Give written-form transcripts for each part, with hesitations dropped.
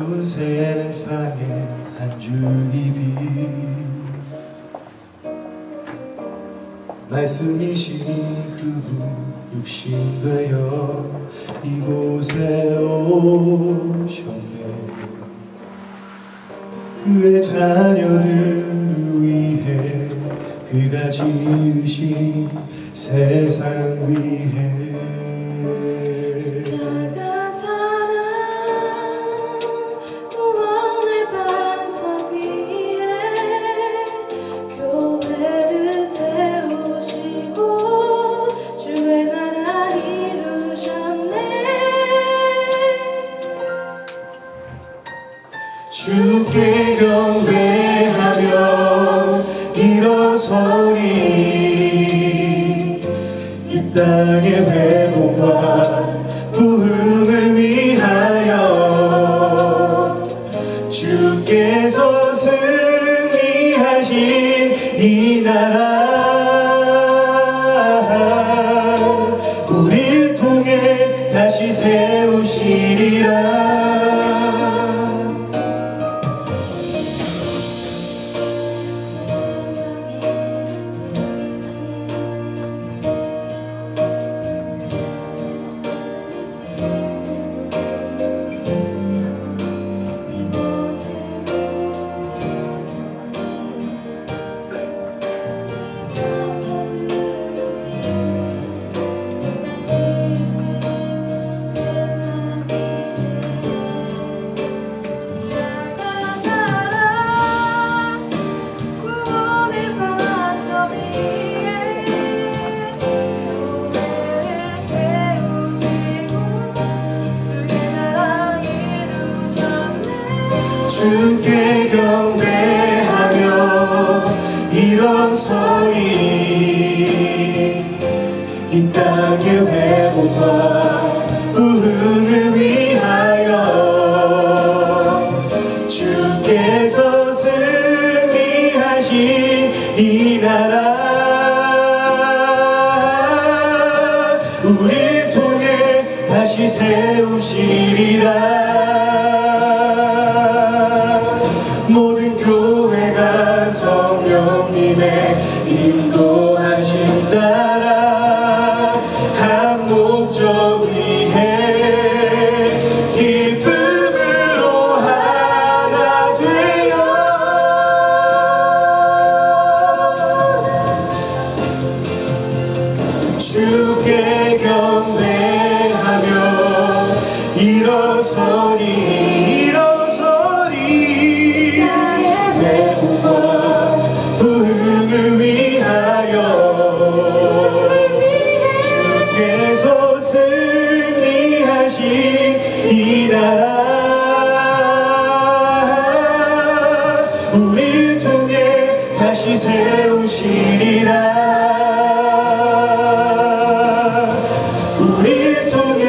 어두운 세상에 한 줄기 빛 말씀이신 그분 육신되어 이곳에 오셨네. 그의 자녀들을 위해 그가 지으신 세상 위해 십자가 사랑 구원의 반석 위에 교회를 세우시고 주의 나라 이루셨네. 주께 경배하며 일어서리. 이 땅의 회복과 부흥을 위하여 주께서 승리하신 이 나라 우리를 통해 다시 세우시리라. 주께 경배하며 일어서리. 이 땅의 회복과 부흥을 위하여 주께서 승리하신 이 나라 우리를 통해 다시 세우시리라. 모든 교회가 성령님의 인도하심 따라 한 목적 위해 기쁨으로 하나 되어 주께 경배하며 일어서리. 부흥을 위하여 주께서 승리하신 이 나라 우리를 통해 다시 세우시리라. 우리를 통해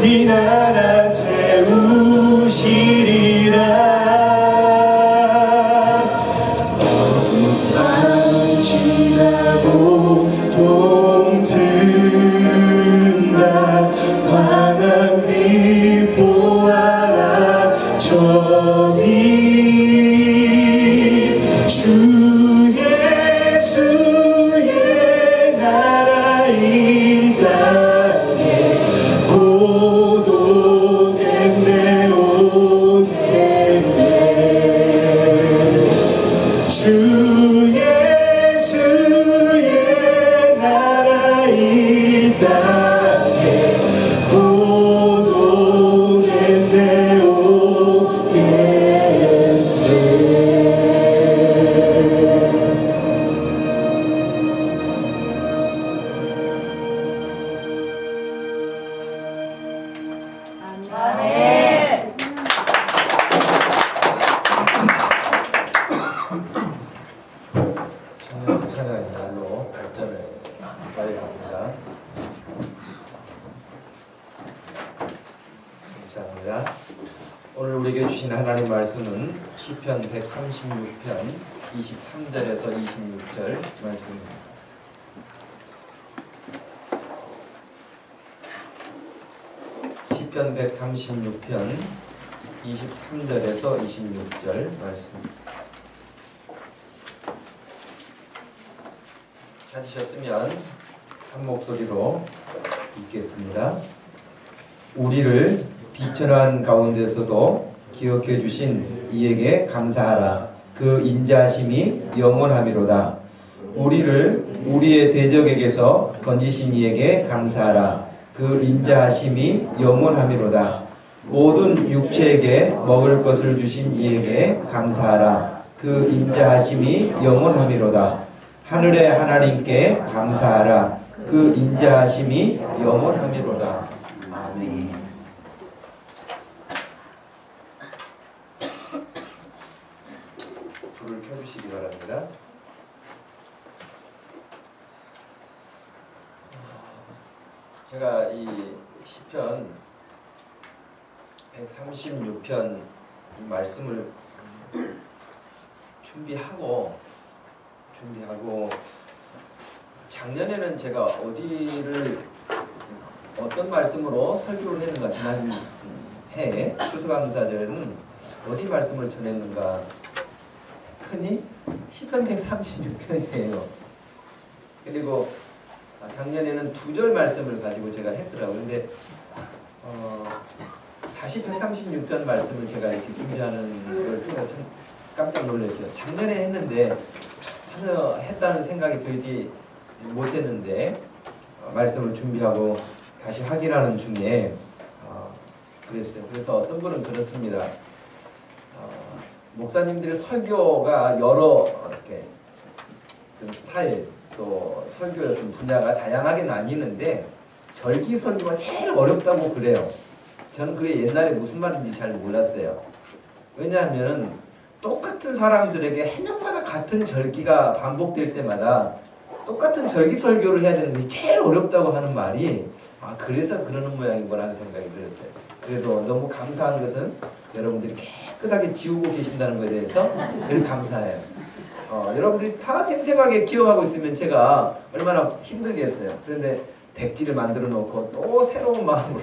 이 나라 세우시리라. 어둠 밤 지나고 동튼 날 환한 빛 보아라. 저기 주 예수의 나라 이 땅에 곧 오겠네. 주 예수의 나라 이 땅에 곧 오겠네. 아멘. 찬양의 날로 발전을 가져갑니다. 감사합니다. 오늘 우리에게 주신 하나님 말씀은 시편 136편 23절에서 26절 말씀입니다. 시편 136편 23절에서 26절 말씀 찾으셨으면 한 목소리로 읽겠습니다. 우리를 비천한 가운데서도 기억해 주신 이에게 감사하라. 그 인자하심이 영원하미로다. 우리를 우리의 대적에게서 건지신 이에게 감사하라. 그 인자하심이 영원하미로다. 모든 육체에게 먹을 것을 주신 이에게 감사하라. 그 인자하심이 영원하미로다. 하늘의 하나님께 감사하라. 그 인자하심이 영원하미로다. 아멘. 불을 켜주시기 바랍니다. 제가 이 시편 136편 이 말씀을 준비하고 작년에는 제가 어떤 말씀으로 설교를 했는가, 지난 해에 추수감사절에는 어디 말씀을 전했는가 했더니 시편 136편이에요. 그리고 작년에는 2절 말씀을 가지고 제가 했더라고요. 근데 다시 136편 말씀을 제가 이렇게 준비하는 걸 제가 참 깜짝 놀랐어요. 작년에 했는데 전혀 했다는 생각이 들지 못했는데 말씀을 준비하고 다시 확인하는 중에 그랬어요. 그래서 어떤 분은 그렇습니다. 목사님들의 설교가 여러 이렇게 스타일 또 설교의 어떤 분야가 다양하게 나뉘는데 절기 설교가 제일 어렵다고 그래요. 저는 그게 옛날에 무슨 말인지 잘 몰랐어요. 왜냐하면 똑같은 사람들에게 해년마다 같은 절기가 반복될 때마다 똑같은 절기 설교를 해야 되는 것이 제일 어렵다고 하는 말이 그래서 그러는 모양이구나 하는 생각이 들었어요. 그래도 너무 감사한 것은 여러분들이 깨끗하게 지우고 계신다는 것에 대해서 늘 감사해요. 여러분들이 다 생생하게 기억하고 있으면 제가 얼마나 힘들겠어요. 그런데 백지를 만들어 놓고 또 새로운 마음으로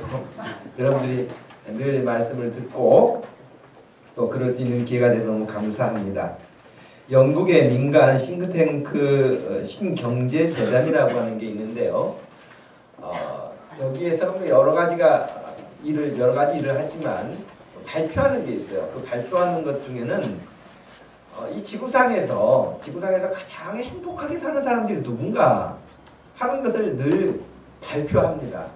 여러분들이 늘 말씀을 듣고 또 그럴 수 있는 기회가 돼서 너무 감사합니다. 영국의 민간 싱크탱크 신경제재단이라고 하는 게 있는데요. 여기에서는 여러 가지 일을 하지만 발표하는 게 있어요. 그 발표하는 것 중에는 이 지구상에서 가장 행복하게 사는 사람들이 누군가 하는 것을 늘 발표합니다.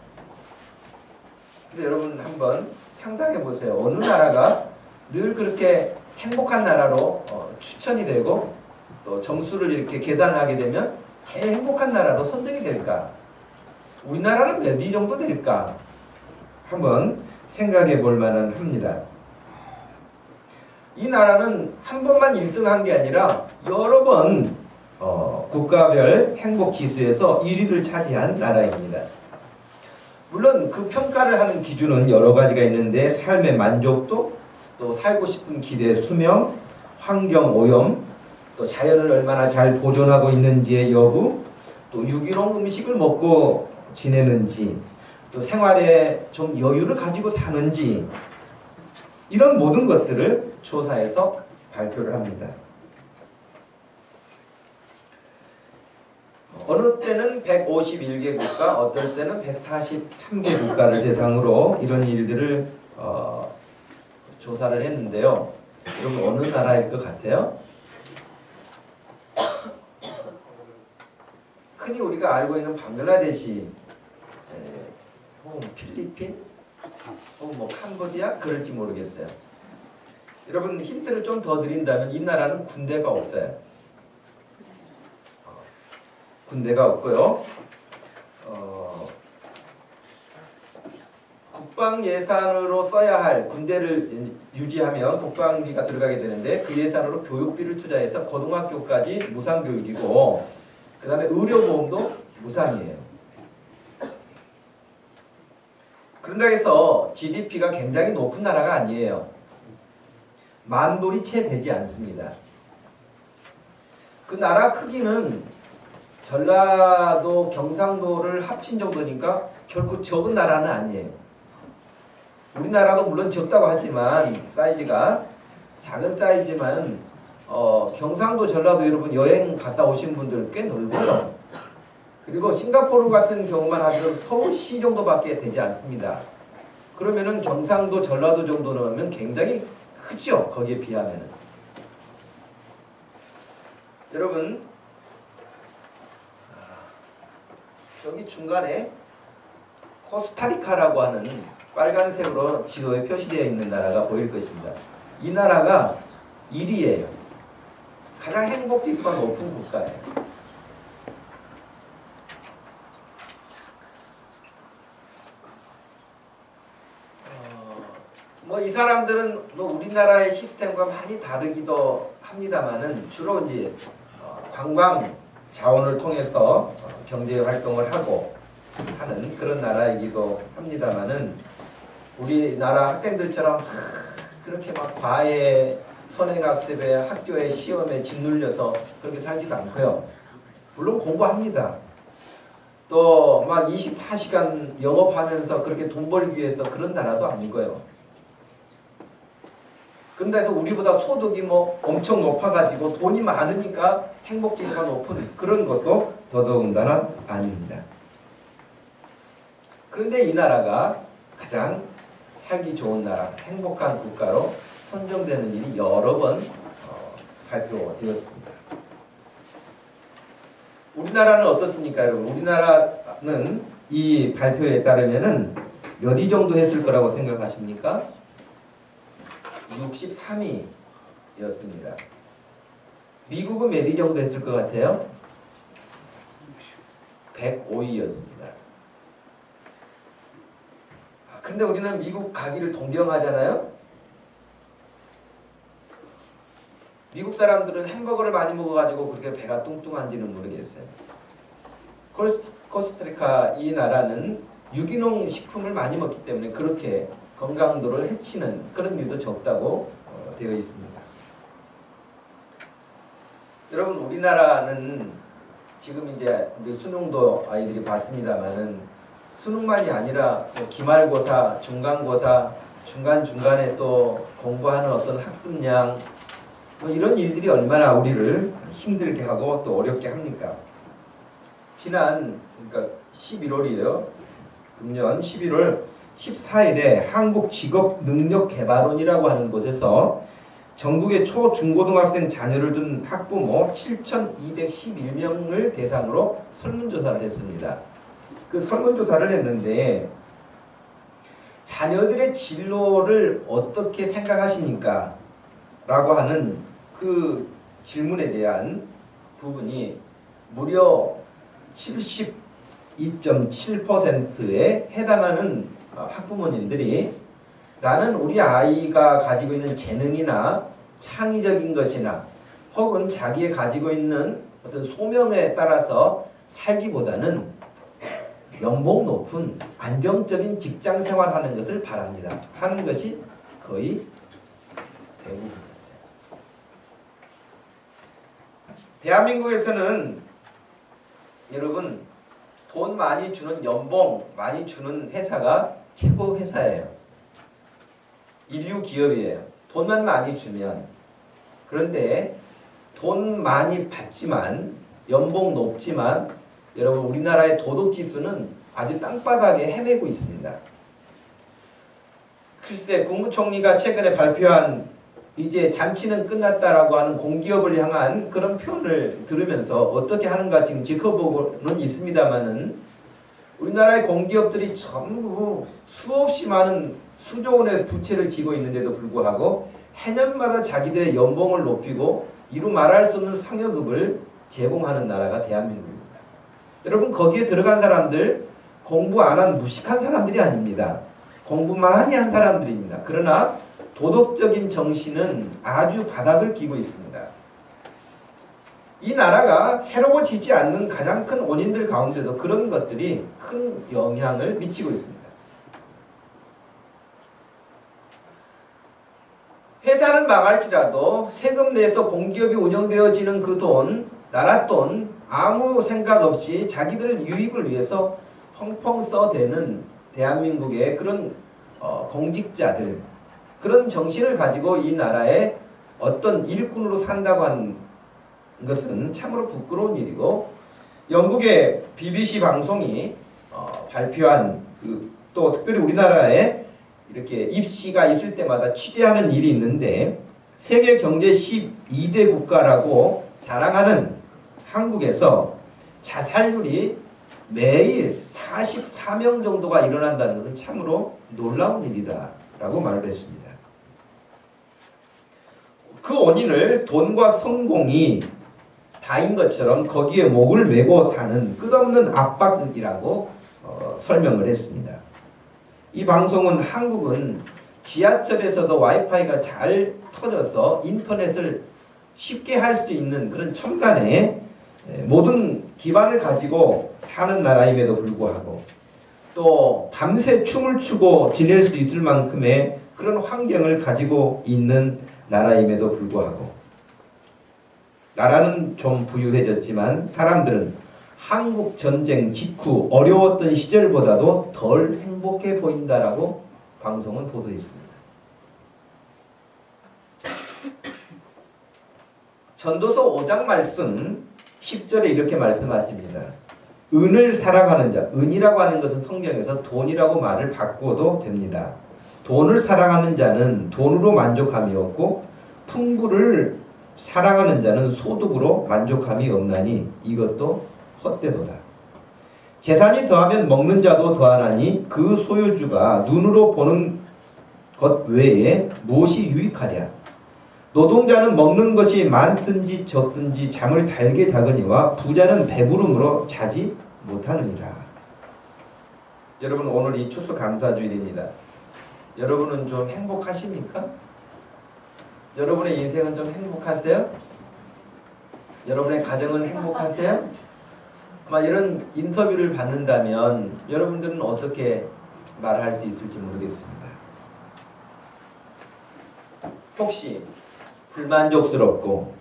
근데 여러분 한번 상상해 보세요. 어느 나라가 늘 그렇게 행복한 나라로 추천이 되고 또 점수를 이렇게 계산을 하게 되면 제일 행복한 나라로 선정이 될까? 우리나라는 몇 위 정도 될까? 한번 생각해 볼 만은 합니다. 이 나라는 한 번만 1등한 게 아니라 여러 번 국가별 행복지수에서 1위를 차지한 나라입니다. 물론 그 평가를 하는 기준은 여러 가지가 있는데 삶의 만족도, 또 살고 싶은 기대 수명, 환경 오염, 또 자연을 얼마나 잘 보존하고 있는지의 여부, 또 유기농 음식을 먹고 지내는지, 또 생활에 좀 여유를 가지고 사는지, 이런 모든 것들을 조사해서 발표를 합니다. 어느 때는 151개 국가, 어떨 때는 143개 국가를 대상으로 이런 일들을 조사를 했는데요. 여러분 어느 나라일 것 같아요? 흔히 우리가 알고 있는 방글라데시, 혹은 필리핀, 혹은 뭐 캄보디아 그럴지 모르겠어요. 여러분 힌트를 좀 더 드린다면 이 나라는 군대가 없어요. 군대가 없고요. 국방 예산으로 써야 할 군대를 유지하면 국방비가 들어가게 되는데 그 예산으로 교육비를 투자해서 고등학교까지 무상교육이고 그 다음에 의료보험도 무상이에요. 그런다고 해서 GDP가 굉장히 높은 나라가 아니에요. $10,000불이 채 되지 않습니다. 그 나라 크기는 전라도, 경상도를 합친 정도니까 결코 적은 나라는 아니에요. 우리나라도 물론 적다고 하지만 사이즈가 작은 사이즈만 경상도 전라도 여러분 여행 갔다 오신 분들 꽤 넓어요. 그리고 싱가포르 같은 경우만 하더라도 서울시 정도밖에 되지 않습니다. 그러면은 경상도 전라도 정도는 굉장히 크죠. 거기에 비하면은. 여러분 저기 중간에 코스타리카라고 하는 빨간색으로 지도에 표시되어 있는 나라가 보일 것입니다. 이 나라가 1위예요. 가장 행복지수가 높은 국가예요. 뭐 이 사람들은 뭐 우리나라의 시스템과 많이 다르기도 합니다만은 주로 이제 관광 자원을 통해서 경제 활동을 하고 하는 그런 나라이기도 합니다만은 우리나라 학생들처럼 그렇게 막 과외, 선행학습에 학교에 시험에 짓눌려서 그렇게 살지도 않고요. 물론 공부합니다. 또 막 24시간 영업하면서 그렇게 돈 벌기 위해서 그런 나라도 아니고요. 그런데 해서 우리보다 소득이 뭐 엄청 높아가지고 돈이 많으니까 행복지수가 높은 그런 것도 더더군다나 아닙니다. 그런데 이 나라가 가장 살기 좋은 나라, 행복한 국가로 선정되는 일이 여러 번 발표되었습니다. 우리나라는 어떻습니까, 여러분? 우리나라는 이 발표에 따르면은 몇 위 정도 했을 거라고 생각하십니까? 63위였습니다. 미국은 몇 위 정도 했을 것 같아요? 105위였습니다. 근데 우리는 미국 가기를 동경하잖아요? 미국 사람들은 햄버거를 많이 먹어가지고 그렇게 배가 뚱뚱한지는 모르겠어요. 코스타리카 이 나라는 유기농 식품을 많이 먹기 때문에 그렇게 건강도를 해치는 그런 일도 적다고 되어 있습니다. 여러분 우리나라는 지금 이제 우리 수능도 아이들이 봤습니다만은 수능만이 아니라 기말고사, 중간고사, 중간중간에 또 공부하는 어떤 학습량 뭐 이런 일들이 얼마나 우리를 힘들게 하고 또 어렵게 합니까? 지난 그러니까 11월이에요. 금년 11월 14일에 한국직업능력개발원이라고 하는 곳에서 전국의 초, 중고등학생 자녀를 둔 학부모 7,211명을 대상으로 설문조사를 했습니다. 그 설문조사를 했는데 자녀들의 진로를 어떻게 생각하십니까? 라고 하는 그 질문에 대한 부분이 무려 72.7%에 해당하는 학부모님들이 나는 우리 아이가 가지고 있는 재능이나 창의적인 것이나 혹은 자기의 가지고 있는 어떤 소명에 따라서 살기보다는 연봉 높은 안정적인 직장 생활하는 것을 바랍니다. 하는 것이 거의 대부분이었어요. 대한민국에서는 여러분 돈 많이 주는 연봉 많이 주는 회사가 최고 회사예요. 인류 기업이에요. 돈만 많이 주면. 그런데 돈 많이 받지만 연봉 높지만 여러분 우리나라의 도덕지수는 아주 땅바닥에 헤매고 있습니다. 글쎄 국무총리가 최근에 발표한 이제 잔치는 끝났다라고 하는 공기업을 향한 그런 표현을 들으면서 어떻게 하는가 지금 지켜보고는 있습니다만은 우리나라의 공기업들이 전부 수없이 많은 수조 원의 부채를 지고 있는데도 불구하고 해년마다 자기들의 연봉을 높이고 이루 말할 수 없는 상여급을 제공하는 나라가 대한민국입니다. 여러분 거기에 들어간 사람들 공부 안 한 무식한 사람들이 아닙니다. 공부 많이 한 사람들입니다. 그러나 도덕적인 정신은 아주 바닥을 기고 있습니다. 이 나라가 새로워지지 않는 가장 큰 원인들 가운데도 그런 것들이 큰 영향을 미치고 있습니다. 회사는 망할지라도 세금 내서 공기업이 운영되어지는 그 돈, 나라 돈 아무 생각 없이 자기들 유익을 위해서 펑펑 써대는 대한민국의 그런 공직자들 그런 정신을 가지고 이 나라의 어떤 일꾼으로 산다고 하는 것은 참으로 부끄러운 일이고 영국의 BBC 방송이 발표한 또 특별히 우리나라에 이렇게 입시가 있을 때마다 취재하는 일이 있는데 세계 경제 12대 국가라고 자랑하는 한국에서 자살률이 매일 44명 정도가 일어난다는 것은 참으로 놀라운 일이다라고 말을 했습니다. 그 원인을 돈과 성공이 다인 것처럼 거기에 목을 메고 사는 끝없는 압박이라고 설명을 했습니다. 이 방송은 한국은 지하철에서도 와이파이가 잘 터져서 인터넷을 쉽게 할 수 있는 그런 첨단의 모든 기반을 가지고 사는 나라임에도 불구하고 또 밤새 춤을 추고 지낼 수 있을 만큼의 그런 환경을 가지고 있는 나라임에도 불구하고 나라는 좀 부유해졌지만 사람들은 한국 전쟁 직후 어려웠던 시절보다도 덜 행복해 보인다라고 방송은 보도했습니다. 전도서 5장 말씀 10절에 이렇게 말씀하십니다. 은을 사랑하는 자, 은이라고 하는 것은 성경에서 돈이라고 말을 바꾸어도 됩니다. 돈을 사랑하는 자는 돈으로 만족함이 없고 풍부를 사랑하는 자는 소득으로 만족함이 없나니 이것도 헛되도다. 재산이 더하면 먹는 자도 더하나니 그 소유주가 눈으로 보는 것 외에 무엇이 유익하랴. 노동자는 먹는 것이 많든지 적든지 잠을 달게 자거니와 부자는 배부름으로 자지 못하느니라. 여러분 오늘 이 추수감사주일입니다. 여러분은 좀 행복하십니까? 여러분의 인생은 좀 행복하세요? 여러분의 가정은 행복하세요? 아마 이런 인터뷰를 받는다면 여러분들은 어떻게 말할 수 있을지 모르겠습니다. 혹시 불만족스럽고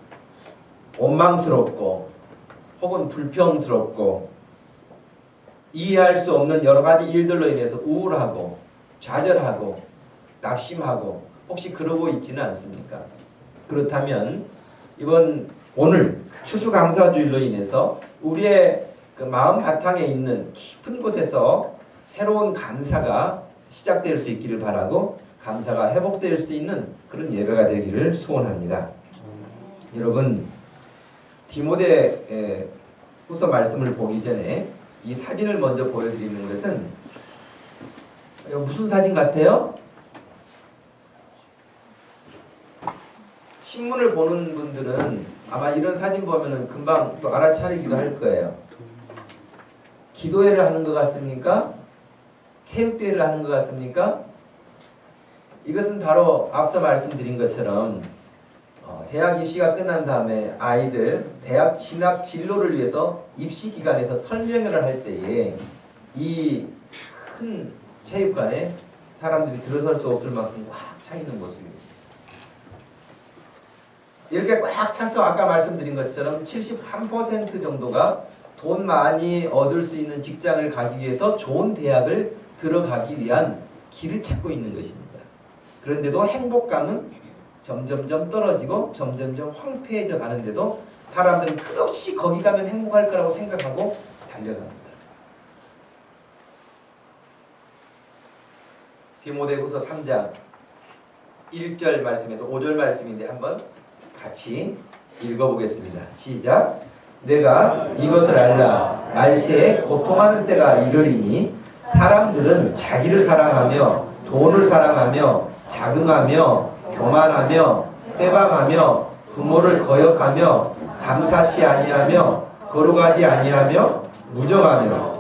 원망스럽고 혹은 불평스럽고 이해할 수 없는 여러 가지 일들로 인해서 우울하고 좌절하고 낙심하고 혹시 그러고 있지는 않습니까? 그렇다면 오늘 추수감사주일로 인해서 우리의 그 마음 바탕에 있는 깊은 곳에서 새로운 감사가 시작될 수 있기를 바라고 감사가 회복될 수 있는 그런 예배가 되기를 소원합니다. 여러분 디모데 후서 말씀을 보기 전에 이 사진을 먼저 보여드리는 것은 무슨 사진 같아요? 신문을 보는 분들은 아마 이런 사진 보면은 금방 또 알아차리기도 할 거예요. 기도회를 하는 것 같습니까? 체육대회를 하는 것 같습니까? 이것은 바로 앞서 말씀드린 것처럼 대학 입시가 끝난 다음에 아이들 대학 진학 진로를 위해서 입시 기관에서 설명회를 할 때에 이 큰 체육관에 사람들이 들어설 수 없을 만큼 꽉 차 있는 모습입니다. 이렇게 꽉 차서 아까 말씀드린 것처럼 73% 정도가 돈 많이 얻을 수 있는 직장을 가기 위해서 좋은 대학을 들어가기 위한 길을 찾고 있는 것입니다. 그런데도 행복감은 점점점 떨어지고 점점점 황폐해져 가는데도 사람들은 끝없이 거기 가면 행복할 거라고 생각하고 달려갑니다. 디모데후서 3장 1절 말씀에서 5절 말씀인데 한번 같이 읽어보겠습니다. 시작. 내가 이것을 알라. 말세에 고통하는 때가 이르리니 사람들은 자기를 사랑하며 돈을 사랑하며 자긍하며 교만하며 빼방하며 부모를 거역하며 감사치 아니하며 거룩하지 아니하며 무정하며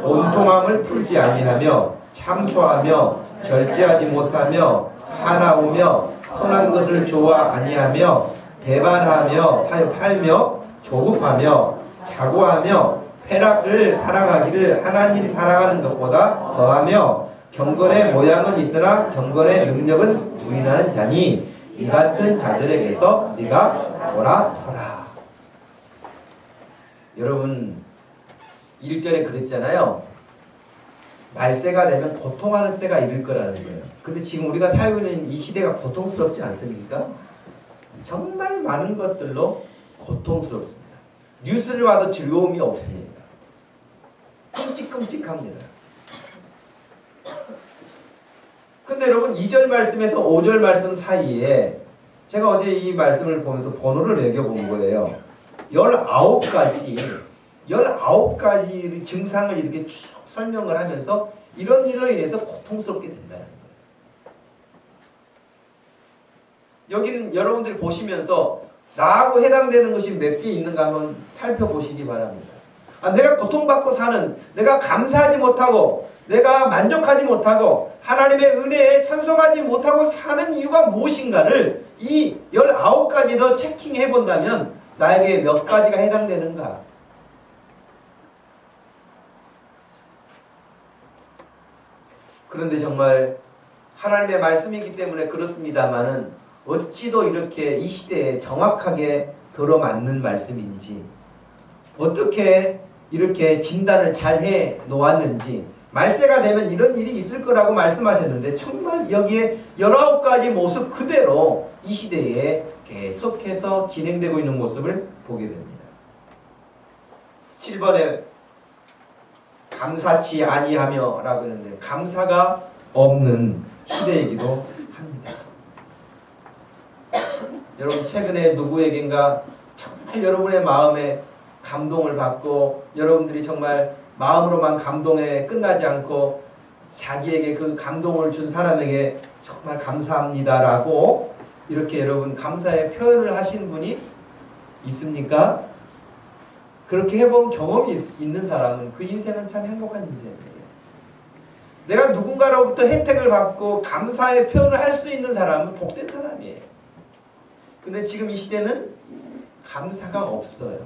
온통함을 풀지 아니하며 참소하며 절제하지 못하며 사나우며 선한 것을 좋아 아니하며 배반하며 팔며 조급하며 자고하며 쾌락을 사랑하기를 하나님 사랑하는 것보다 더하며 경건의 모양은 있으나 경건의 능력은 부인하는 자니 이 같은 자들에게서 네가 돌아서라. 여러분 1절에 그랬잖아요. 말세가 되면 고통하는 때가 이를 거라는 거예요. 근데 지금 우리가 살고 있는 이 시대가 고통스럽지 않습니까? 정말 많은 것들로 고통스럽습니다. 뉴스를 봐도 즐거움이 없습니다. 끔찍끔찍합니다. 근데 여러분 2절 말씀에서 5절 말씀 사이에 제가 어제 이 말씀을 보면서 번호를 매겨본 거예요. 19가지 증상을 이렇게 쭉 설명을 하면서 이런 일로 인해서 고통스럽게 된다는 거예요. 여기는 여러분들이 보시면서 나하고 해당되는 것이 몇 개 있는가 한번 살펴보시기 바랍니다. 내가 고통받고 사는, 내가 감사하지 못하고, 내가 만족하지 못하고, 하나님의 은혜에 찬송하지 못하고 사는 이유가 무엇인가를 이 19가지에서 체킹해 본다면 나에게 몇 가지가 해당되는가? 그런데 정말 하나님의 말씀이기 때문에 그렇습니다마는 어찌도 이렇게 이 시대에 정확하게 들어맞는 말씀인지, 어떻게 이렇게 진단을 잘 해 놓았는지, 말세가 되면 이런 일이 있을 거라고 말씀하셨는데 정말 여기에 19가지 모습 그대로 이 시대에 계속해서 진행되고 있는 모습을 보게 됩니다. 7번에 감사치 아니하며 라고 했는데 감사가 없는 시대이기도 합니다. 여러분 최근에 누구에겐가 정말 여러분의 마음에 감동을 받고 여러분들이 정말 마음으로만 감동에 끝나지 않고 자기에게 그 감동을 준 사람에게 정말 감사합니다라고 이렇게 여러분 감사의 표현을 하신 분이 있습니까? 그렇게 해본 경험이 있는 사람은 그 인생은 참 행복한 인생이에요. 내가 누군가로부터 혜택을 받고 감사의 표현을 할 수 있는 사람은 복된 사람이에요. 근데 지금 이 시대는 감사가 없어요.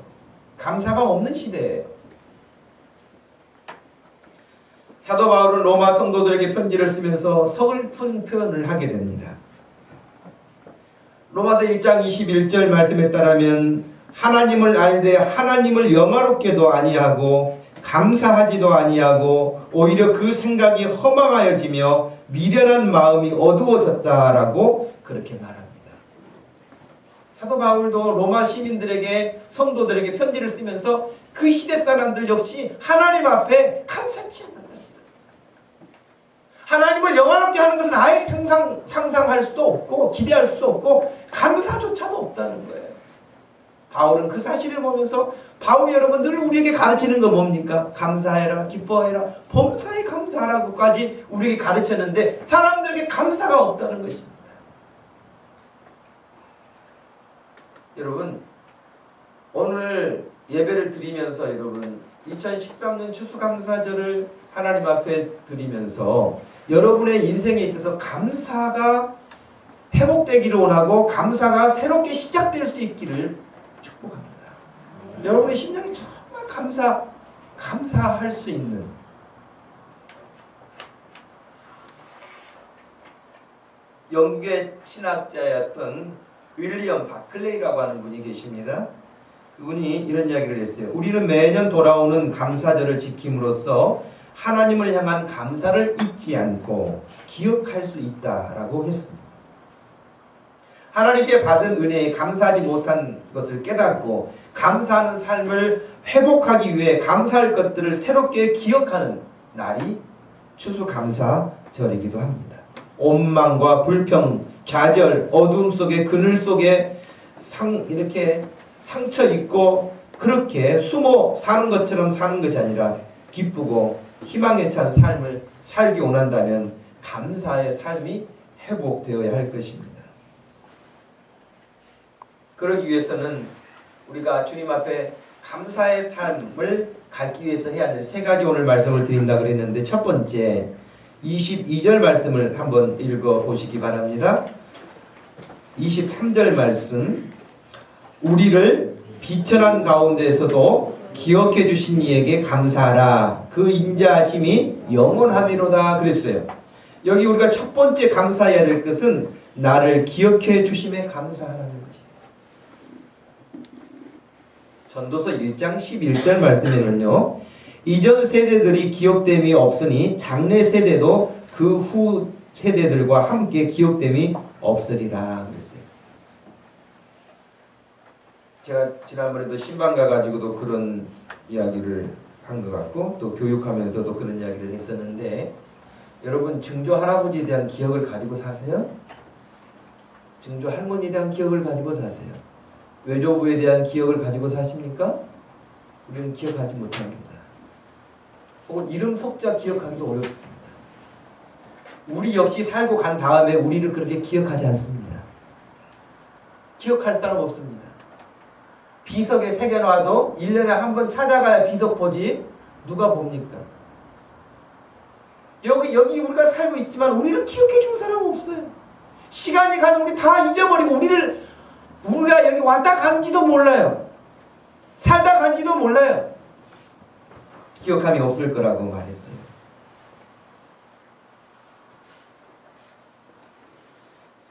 감사가 없는 시대예요. 사도 바울은 로마 성도들에게 편지를 쓰면서 서글픈 표현을 하게 됩니다. 로마서 1장 21절 말씀에 따르면 하나님을 알되 하나님을 영화롭게도 아니하고 감사하지도 아니하고 오히려 그 생각이 허망하여지며 미련한 마음이 어두워졌다라고 그렇게 말합니다. 사도 바울도 로마 시민들에게 성도들에게 편지를 쓰면서 그 시대 사람들 역시 하나님 앞에 감사치 않는다. 하나님을 영화롭게 하는 것은 아예 상상할 수도 없고 기대할 수도 없고 감사조차도 없다는 거예요. 바울은 그 사실을 보면서 바울이 여러분 늘 우리에게 가르치는 거 뭡니까? 감사해라, 기뻐해라, 범사에 감사하라고까지 우리에게 가르쳤는데 사람들에게 감사가 없다는 것입니다. 여러분 오늘 예배를 드리면서 여러분 2013년 추수감사절을 하나님 앞에 드리면서 여러분의 인생에 있어서 감사가 회복되기를 원하고 감사가 새롭게 시작될 수 있기를 축복합니다. 여러분의 심령이 정말 감사할 수 있는 영국의 신학자였던 윌리엄 바클레이라고 하는 분이 계십니다. 그분이 이런 이야기를 했어요. 우리는 매년 돌아오는 감사절을 지킴으로써 하나님을 향한 감사를 잊지 않고 기억할 수 있다라고 했습니다. 하나님께 받은 은혜에 감사하지 못한 것을 깨닫고 감사하는 삶을 회복하기 위해 감사할 것들을 새롭게 기억하는 날이 추수감사절이기도 합니다. 원망과 불평, 좌절, 어두움 속에 그늘 속에 이렇게 상처 있고 그렇게 숨어 사는 것처럼 사는 것이 아니라 기쁘고 희망에 찬 삶을 살기 원한다면 감사의 삶이 회복되어야 할 것입니다. 그러기 위해서는 우리가 주님 앞에 감사의 삶을 갖기 위해서 해야 될 세 가지 오늘 말씀을 드린다 그랬는데 첫 번째 22절 말씀을 한번 읽어 보시기 바랍니다. 23절 말씀 우리를 비천한 가운데에서도 기억해 주신 이에게 감사하라. 그 인자하심이 영원함이로다 그랬어요. 여기 우리가 첫 번째 감사해야 될 것은 나를 기억해 주심에 감사하라는 것이에요. 전도서 1장 11절 말씀에는요. 이전 세대들이 기억됨이 없으니 장래 세대도 그 후 세대들과 함께 기억됨이 없으리라 그랬어요. 제가 지난번에도 신방 가가지고도 그런 이야기를 한 것 같고 또 교육하면서도 그런 이야기를 했었는데 여러분 증조 할아버지에 대한 기억을 가지고 사세요? 증조 할머니에 대한 기억을 가지고 사세요? 외조부에 대한 기억을 가지고 사십니까? 우리는 기억하지 못합니다. 혹은 이름 석자 기억하기도 어렵습니다. 우리 역시 살고 간 다음에 우리를 그렇게 기억하지 않습니다. 기억할 사람 없습니다. 비석에 새겨놔도 1년에 한 번 찾아가야 비석 보지 누가 봅니까? 여기 우리가 살고 있지만 우리를 기억해 준 사람 없어요. 시간이 가면 우리 다 잊어버리고 우리가 여기 왔다 간지도 몰라요. 살다 간지도 몰라요. 기억함이 없을 거라고 말했어요.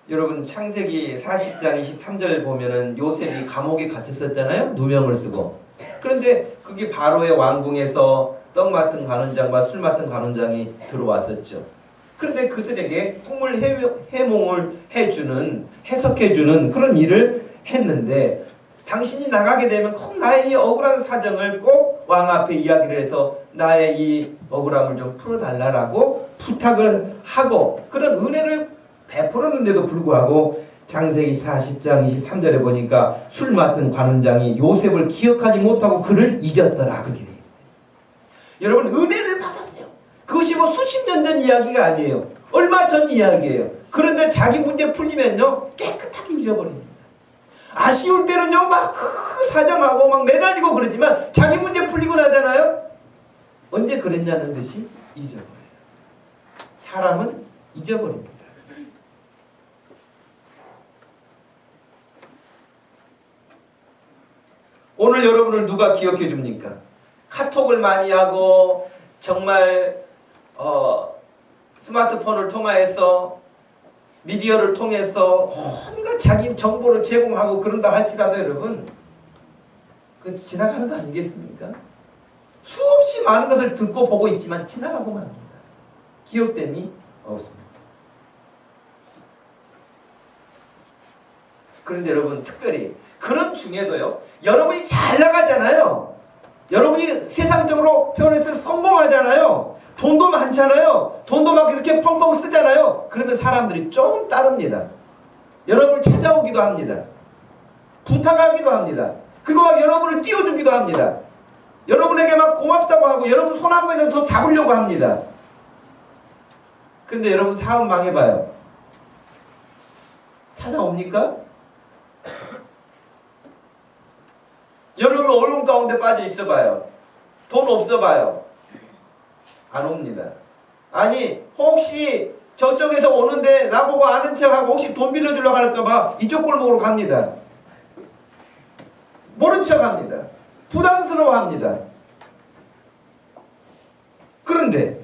여러분 창세기 40장 23절 보면은 요셉이 감옥에 갇혔었잖아요. 누명을 쓰고. 그런데 그게 바로의 왕궁에서 떡 맡은 관원장과 술 맡은 관원장이 들어왔었죠. 그런데 그들에게 꿈을 해몽을 해석해주는 그런 일을 했는데 당신이 나가게 되면 꼭 나의 이 억울한 사정을 꼭 왕 앞에 이야기를 해서 나의 이 억울함을 좀 풀어달라고 부탁을 하고 그런 은혜를 베풀었는데도 불구하고 창세기 40장 23절에 보니까 술 맡은 관원장이 요셉을 기억하지 못하고 그를 잊었더라 그렇게 되어 있어요. 여러분 은혜를 받았어요. 그것이 뭐 수십 년 전 이야기가 아니에요. 얼마 전 이야기예요. 그런데 자기 문제 풀리면요 깨끗하게 잊어버립니다. 아쉬울 때는요 막 사정하고 막 매달리고 그러지만 자기 문제 풀리고 나잖아요. 언제 그랬냐는 듯이 잊어버려요. 사람은 잊어버립니다. 오늘 여러분을 누가 기억해 줍니까? 카톡을 많이 하고 정말 스마트폰을 통해서 미디어를 통해서 온갖 자기 정보를 제공하고 그런다 할지라도 여러분 그건 지나가는 거 아니겠습니까? 수없이 많은 것을 듣고 보고 있지만 지나가고 맙니다. 기억됨이 없습니다. 그런데 여러분 특별히 그런 중에도요 여러분이 잘 나가잖아요. 여러분이 세상적으로 표현해서 성공하잖아요. 돈도 많잖아요. 돈도 막 이렇게 펑펑 쓰잖아요. 그러면 사람들이 조금 따릅니다. 여러분을 찾아오기도 합니다. 부탁하기도 합니다. 그리고 막 여러분을 띄워주기도 합니다. 여러분에게 막 고맙다고 하고 여러분 손 한 번이라도 더 잡으려고 합니다. 근데 여러분 사업 망해봐요. 찾아옵니까? 여러분 어려움 가운데 빠져 있어봐요. 돈 없어봐요. 안 옵니다. 아니 혹시 저쪽에서 오는데 나보고 아는 척하고 혹시 돈 빌려주려고 할까봐 이쪽 골목으로 갑니다. 모른 척합니다. 부담스러워합니다. 그런데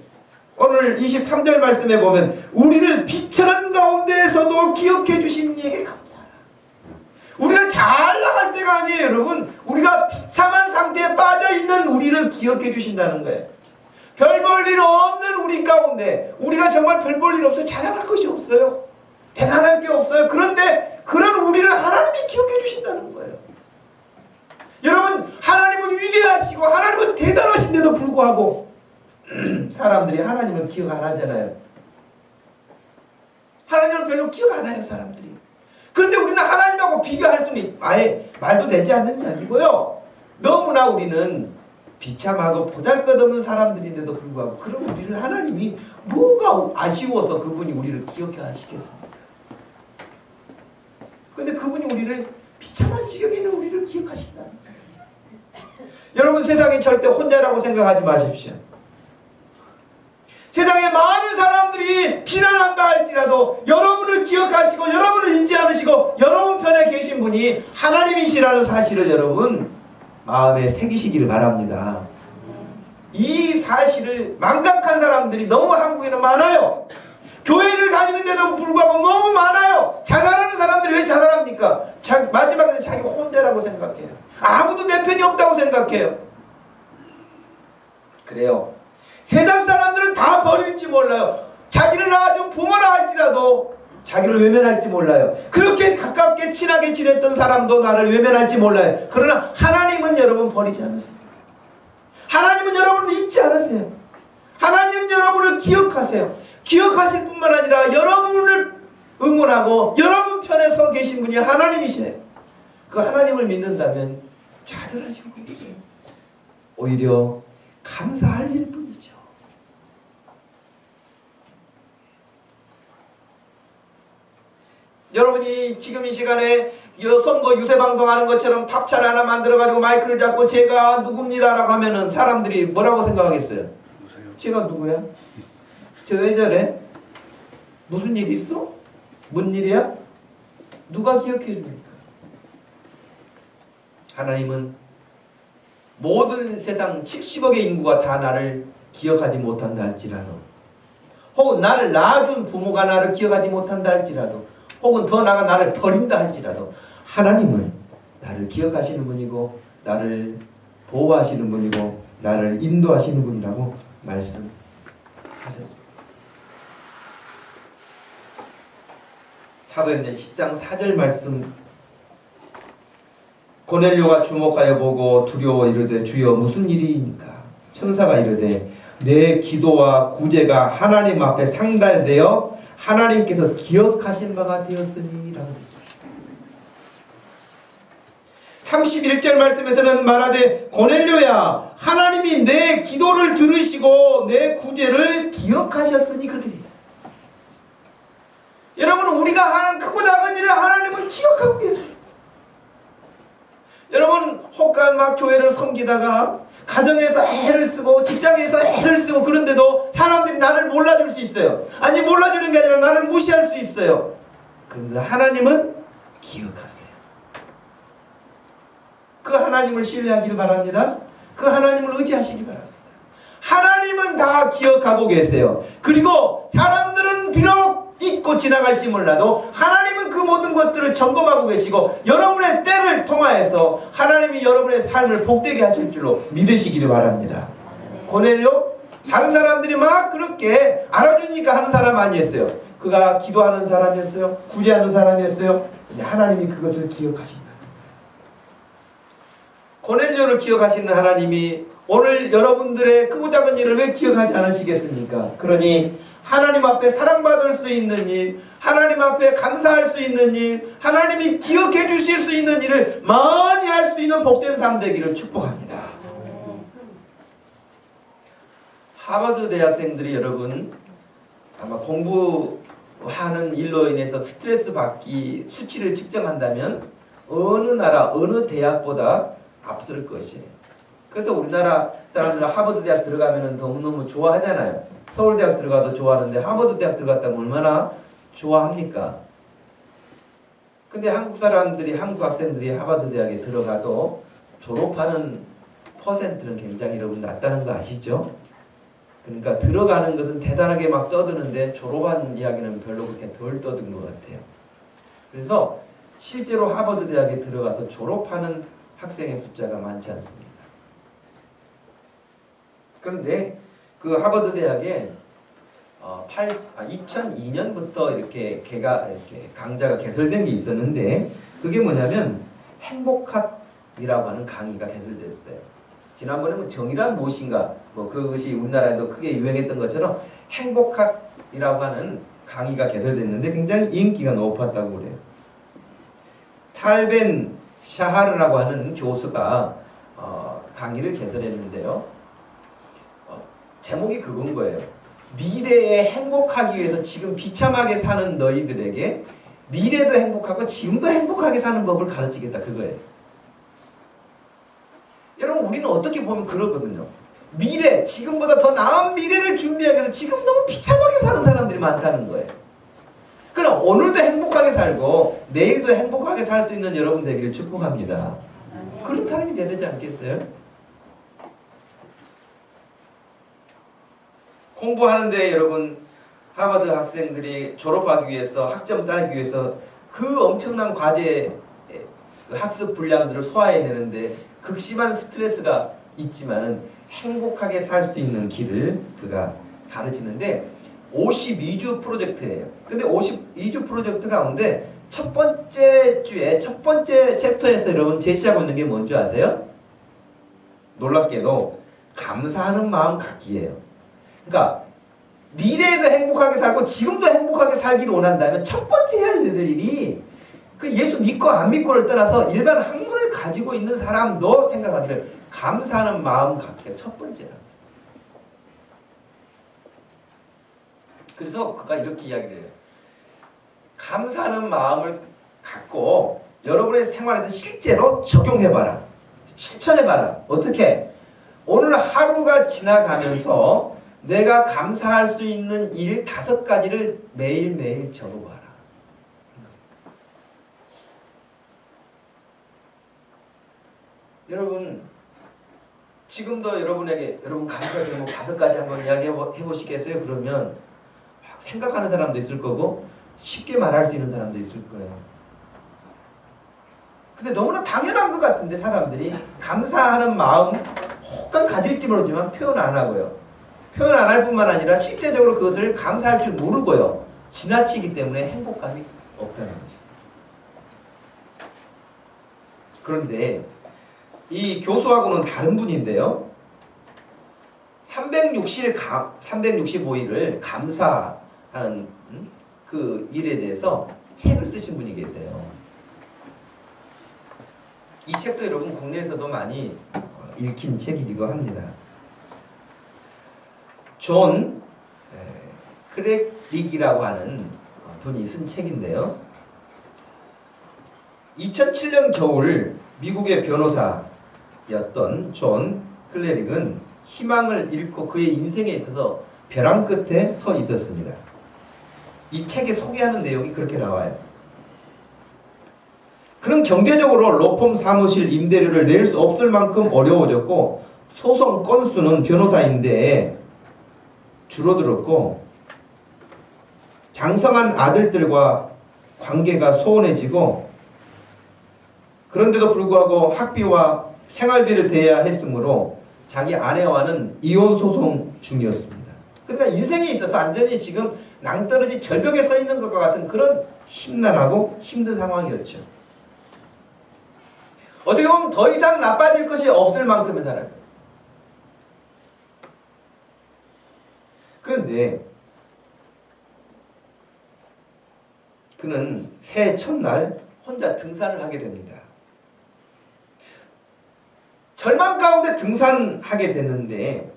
오늘 23절 말씀에 보면 우리를 비천한 가운데에서도 기억해 주신 이에게 감사하라. 우리가 잘 나갈 때가 아니에요 여러분. 우리가 비참한 상태에 빠져있는 우리를 기억해 주신다는 거예요. 별 볼 일 없는 우리 가운데 우리가 정말 별 볼 일 없어요. 자랑할 것이 없어요. 대단할 게 없어요. 그런데 그런 우리를 하나님이 기억해 주신다는 거예요. 여러분 하나님은 위대하시고 하나님은 대단하신데도 불구하고 사람들이 하나님을 기억 안 하잖아요. 하나님을 별로 기억 안 해요 사람들이. 그런데 우리는 하나님하고 비교할 수는 아예 말도 되지 않는 이야기고요. 너무나 우리는 비참하고 보잘것없는 사람들인데도 불구하고 그럼 우리를 하나님이 뭐가 아쉬워서 그분이 우리를 기억해 하시겠습니까? 그런데 그분이 우리를 비참한 지경에 있는 우리를 기억하신다. 여러분 세상에 절대 혼자라고 생각하지 마십시오. 세상에 많은 사람들이 비난한다 할지라도 여러분을 기억하시고 여러분을 잊지 않으시고 여러분 편에 계신 분이 하나님이시라는 사실을 여러분 마음에 새기시기를 바랍니다. 이 사실을 망각한 사람들이 너무 한국에는 많아요. 교회를 다니는데도 불구하고 너무 많아요. 자살하는 사람들이 왜 자살합니까? 마지막에는 자기 혼자라고 생각해요. 아무도 내 편이 없다고 생각해요. 그래요. 세상 사람들은 다 버릴지 몰라요. 자기를 낳아준 부모라 할지라도 자기를 외면할지 몰라요. 그렇게 가깝게 친하게 지냈던 사람도 나를 외면할지 몰라요. 그러나 하나님은 여러분 버리지 않으세요. 하나님은 여러분을 잊지 않으세요. 하나님은 여러분을 기억하세요. 기억하실 뿐만 아니라 여러분을 응원하고 여러분 편에 서 계신 분이 하나님이시네요. 그 하나님을 믿는다면 좌절하지 않으세요. 오히려 감사할 일뿐이죠. 여러분이 지금 이 시간에 선거 유세 방송하는 것처럼 탑차를 하나 만들어가지고 마이크를 잡고 제가 누굽니다 라고 하면은 사람들이 뭐라고 생각하겠어요? 제가 누구야? 쟤 왜 저래? 무슨 일 있어? 뭔 일이야? 누가 기억해 줍니까? 하나님은 모든 세상 70억의 인구가 다 나를 기억하지 못한다 할지라도, 혹은 나를 낳아준 부모가 나를 기억하지 못한다 할지라도, 혹은 더 나아가 나를 버린다 할지라도 하나님은 나를 기억하시는 분이고 나를 보호하시는 분이고 나를 인도하시는 분이라고 말씀하셨습니다. 사도행전 10장 4절 말씀, 고넬료가 주목하여 보고 두려워 이르되 주여 무슨 일이니까? 천사가 이르되 내 기도와 구제가 하나님 앞에 상달되어 하나님께서 기억하신 바가 되었으니 라고 되었습니다. 31절 말씀에서는 말하되 고넬료야 하나님이 내 기도를 들으시고 내 구제를 기억하셨으니 그렇게 되어 있습니다. 여러분, 우리가 하는 크고 작은 일을 하나님은 기억하고 계세요. 여러분, 혹간 막 교회를 섬기다가 가정에서 애를 쓰고 직장에서 애를 쓰고 그런데도 사람들이 나를 몰라줄 수 있어요. 아니, 몰라주는 게 아니라 나를 무시할 수 있어요. 그런데 하나님은 기억하세요. 그 하나님을 신뢰하기를 바랍니다. 그 하나님을 의지하시기 바랍니다. 하나님은 다 기억하고 계세요. 그리고 사람들은 비록 잊고 지나갈지 몰라도 하나님은 그 모든 것들을 점검하고 계시고 여러분의 때를 통하여서 하나님이 여러분의 삶을 복되게 하실 줄로 믿으시기를 바랍니다. 고넬료? 다른 사람들이 막 그렇게 알아주니까 하는 사람 아니었어요. 그가 기도하는 사람이었어요. 구제하는 사람이었어요. 근데 하나님이 그것을 기억하신다. 고넬료를 기억하시는 하나님이 오늘 여러분들의 크고 작은 일을 왜 기억하지 않으시겠습니까? 그러니 하나님 앞에 사랑받을 수 있는 일, 하나님 앞에 감사할 수 있는 일, 하나님이 기억해 주실 수 있는 일을 많이 할 수 있는 복된 삶 되기를 축복합니다. 하버드 대학생들이 여러분 아마 공부하는 일로 인해서 스트레스 받기 수치를 측정한다면 어느 나라, 어느 대학보다 앞설 것이에요. 그래서 우리나라 사람들은 하버드 대학 들어가면 너무너무 좋아하잖아요. 서울대학 들어가도 좋아하는데 하버드 대학 들어갔다면 얼마나 좋아합니까? 근데 한국 사람들이, 한국 학생들이 하버드 대학에 들어가도 졸업하는 퍼센트는 굉장히 여러분 낮다는 거 아시죠? 그러니까 들어가는 것은 대단하게 막 떠드는데 졸업한 이야기는 별로 그렇게 덜 떠든 것 같아요. 그래서 실제로 하버드 대학에 들어가서 졸업하는 학생의 숫자가 많지 않습니다. 그런데 그 하버드 대학에 2002년부터 이렇게 강좌가 개설된 게 있었는데 그게 뭐냐면 행복학이라고 하는 강의가 개설됐어요. 지난번에 뭐 정의란 무엇인가 뭐 그것이 우리나라에도 크게 유행했던 것처럼 행복학이라고 하는 강의가 개설됐는데 굉장히 인기가 높았다고 그래요. 탈벤 샤하르라고 하는 교수가 강의를 개설했는데요. 제목이 그건 거예요. 미래에 행복하기 위해서 지금 비참하게 사는 너희들에게 미래도 행복하고 지금도 행복하게 사는 법을 가르치겠다, 그거예요. 여러분, 우리는 어떻게 보면 그러거든요. 미래, 지금보다 더 나은 미래를 준비하기 위해서 지금 너무 비참하게 사는 사람들이 많다는 거예요. 그럼 오늘도 행복하게 살고 내일도 행복하게 살 수 있는 여러분 되기를 축복합니다. 그런 사람이 돼야 되지 않겠어요? 공부하는데 여러분, 하버드 학생들이 졸업하기 위해서, 학점 따기 위해서 그 엄청난 과제 학습 분량들을 소화해내는데 극심한 스트레스가 있지만은 행복하게 살 수 있는 길을 그가 가르치는데 52주 프로젝트예요. 근데 52주 프로젝트 가운데 첫 번째 주에 첫 번째 챕터에서 여러분 제시하고 있는 게 뭔지 아세요? 놀랍게도 감사하는 마음 갖기예요. 그러니까 미래에도 행복하게 살고 지금도 행복하게 살기를 원한다면 첫 번째 해야 될 일이 그 예수 믿고 안 믿고를 떠나서 일반 학문을 가지고 있는 사람도 생각하기를 감사하는 마음 갖기가 첫 번째라. 그래서 그가 이렇게 이야기를 해요. 감사하는 마음을 갖고 여러분의 생활에서 실제로 적용해봐라. 실천해봐라. 어떻게? 오늘 하루가 지나가면서 내가 감사할 수 있는 일 5가지를 매일매일 적어봐라. 여러분 지금도 여러분에게 여러분 감사 제목 5가지 한번 이야기해 보시겠어요? 그러면 생각하는 사람도 있을 거고 쉽게 말할 수 있는 사람도 있을 거예요. 근데 너무나 당연한 것 같은데 사람들이 감사하는 마음 혹간 가질지 모르지만 표현 안 하고요. 표현 안 할 뿐만 아니라 실제적으로 그것을 감사할 줄 모르고요. 지나치기 때문에 행복감이 없다는 거죠. 그런데 이 교수하고는 다른 분인데요. 365일을 감사하는 그 일에 대해서 책을 쓰신 분이 계세요. 이 책도 여러분 국내에서도 많이 읽힌 책이기도 합니다. 존 크레릭이라고 하는 분이 쓴 책인데요. 2007년 겨울 미국의 변호사였던 존 클레릭은 희망을 잃고 그의 인생에 있어서 벼랑 끝에 서 있었습니다. 이 책에 소개하는 내용이 그렇게 나와요. 그는 경제적으로 로펌 사무실 임대료를 낼 수 없을 만큼 어려워졌고 소송 건수는 변호사인데 줄어들었고 장성한 아들들과 관계가 소원해지고 그런데도 불구하고 학비와 생활비를 대야 했으므로 자기 아내와는 이혼 소송 중이었습니다. 그러니까 인생에 있어서 완전히 지금 낭떠러지 절벽에 서 있는 것과 같은 그런 심란하고 힘든 상황이었죠. 어떻게 보면 더 이상 나빠질 것이 없을 만큼의 사람이었어요. 그런데 그는 새해 첫날 혼자 등산을 하게 됩니다. 절망 가운데 등산하게 됐는데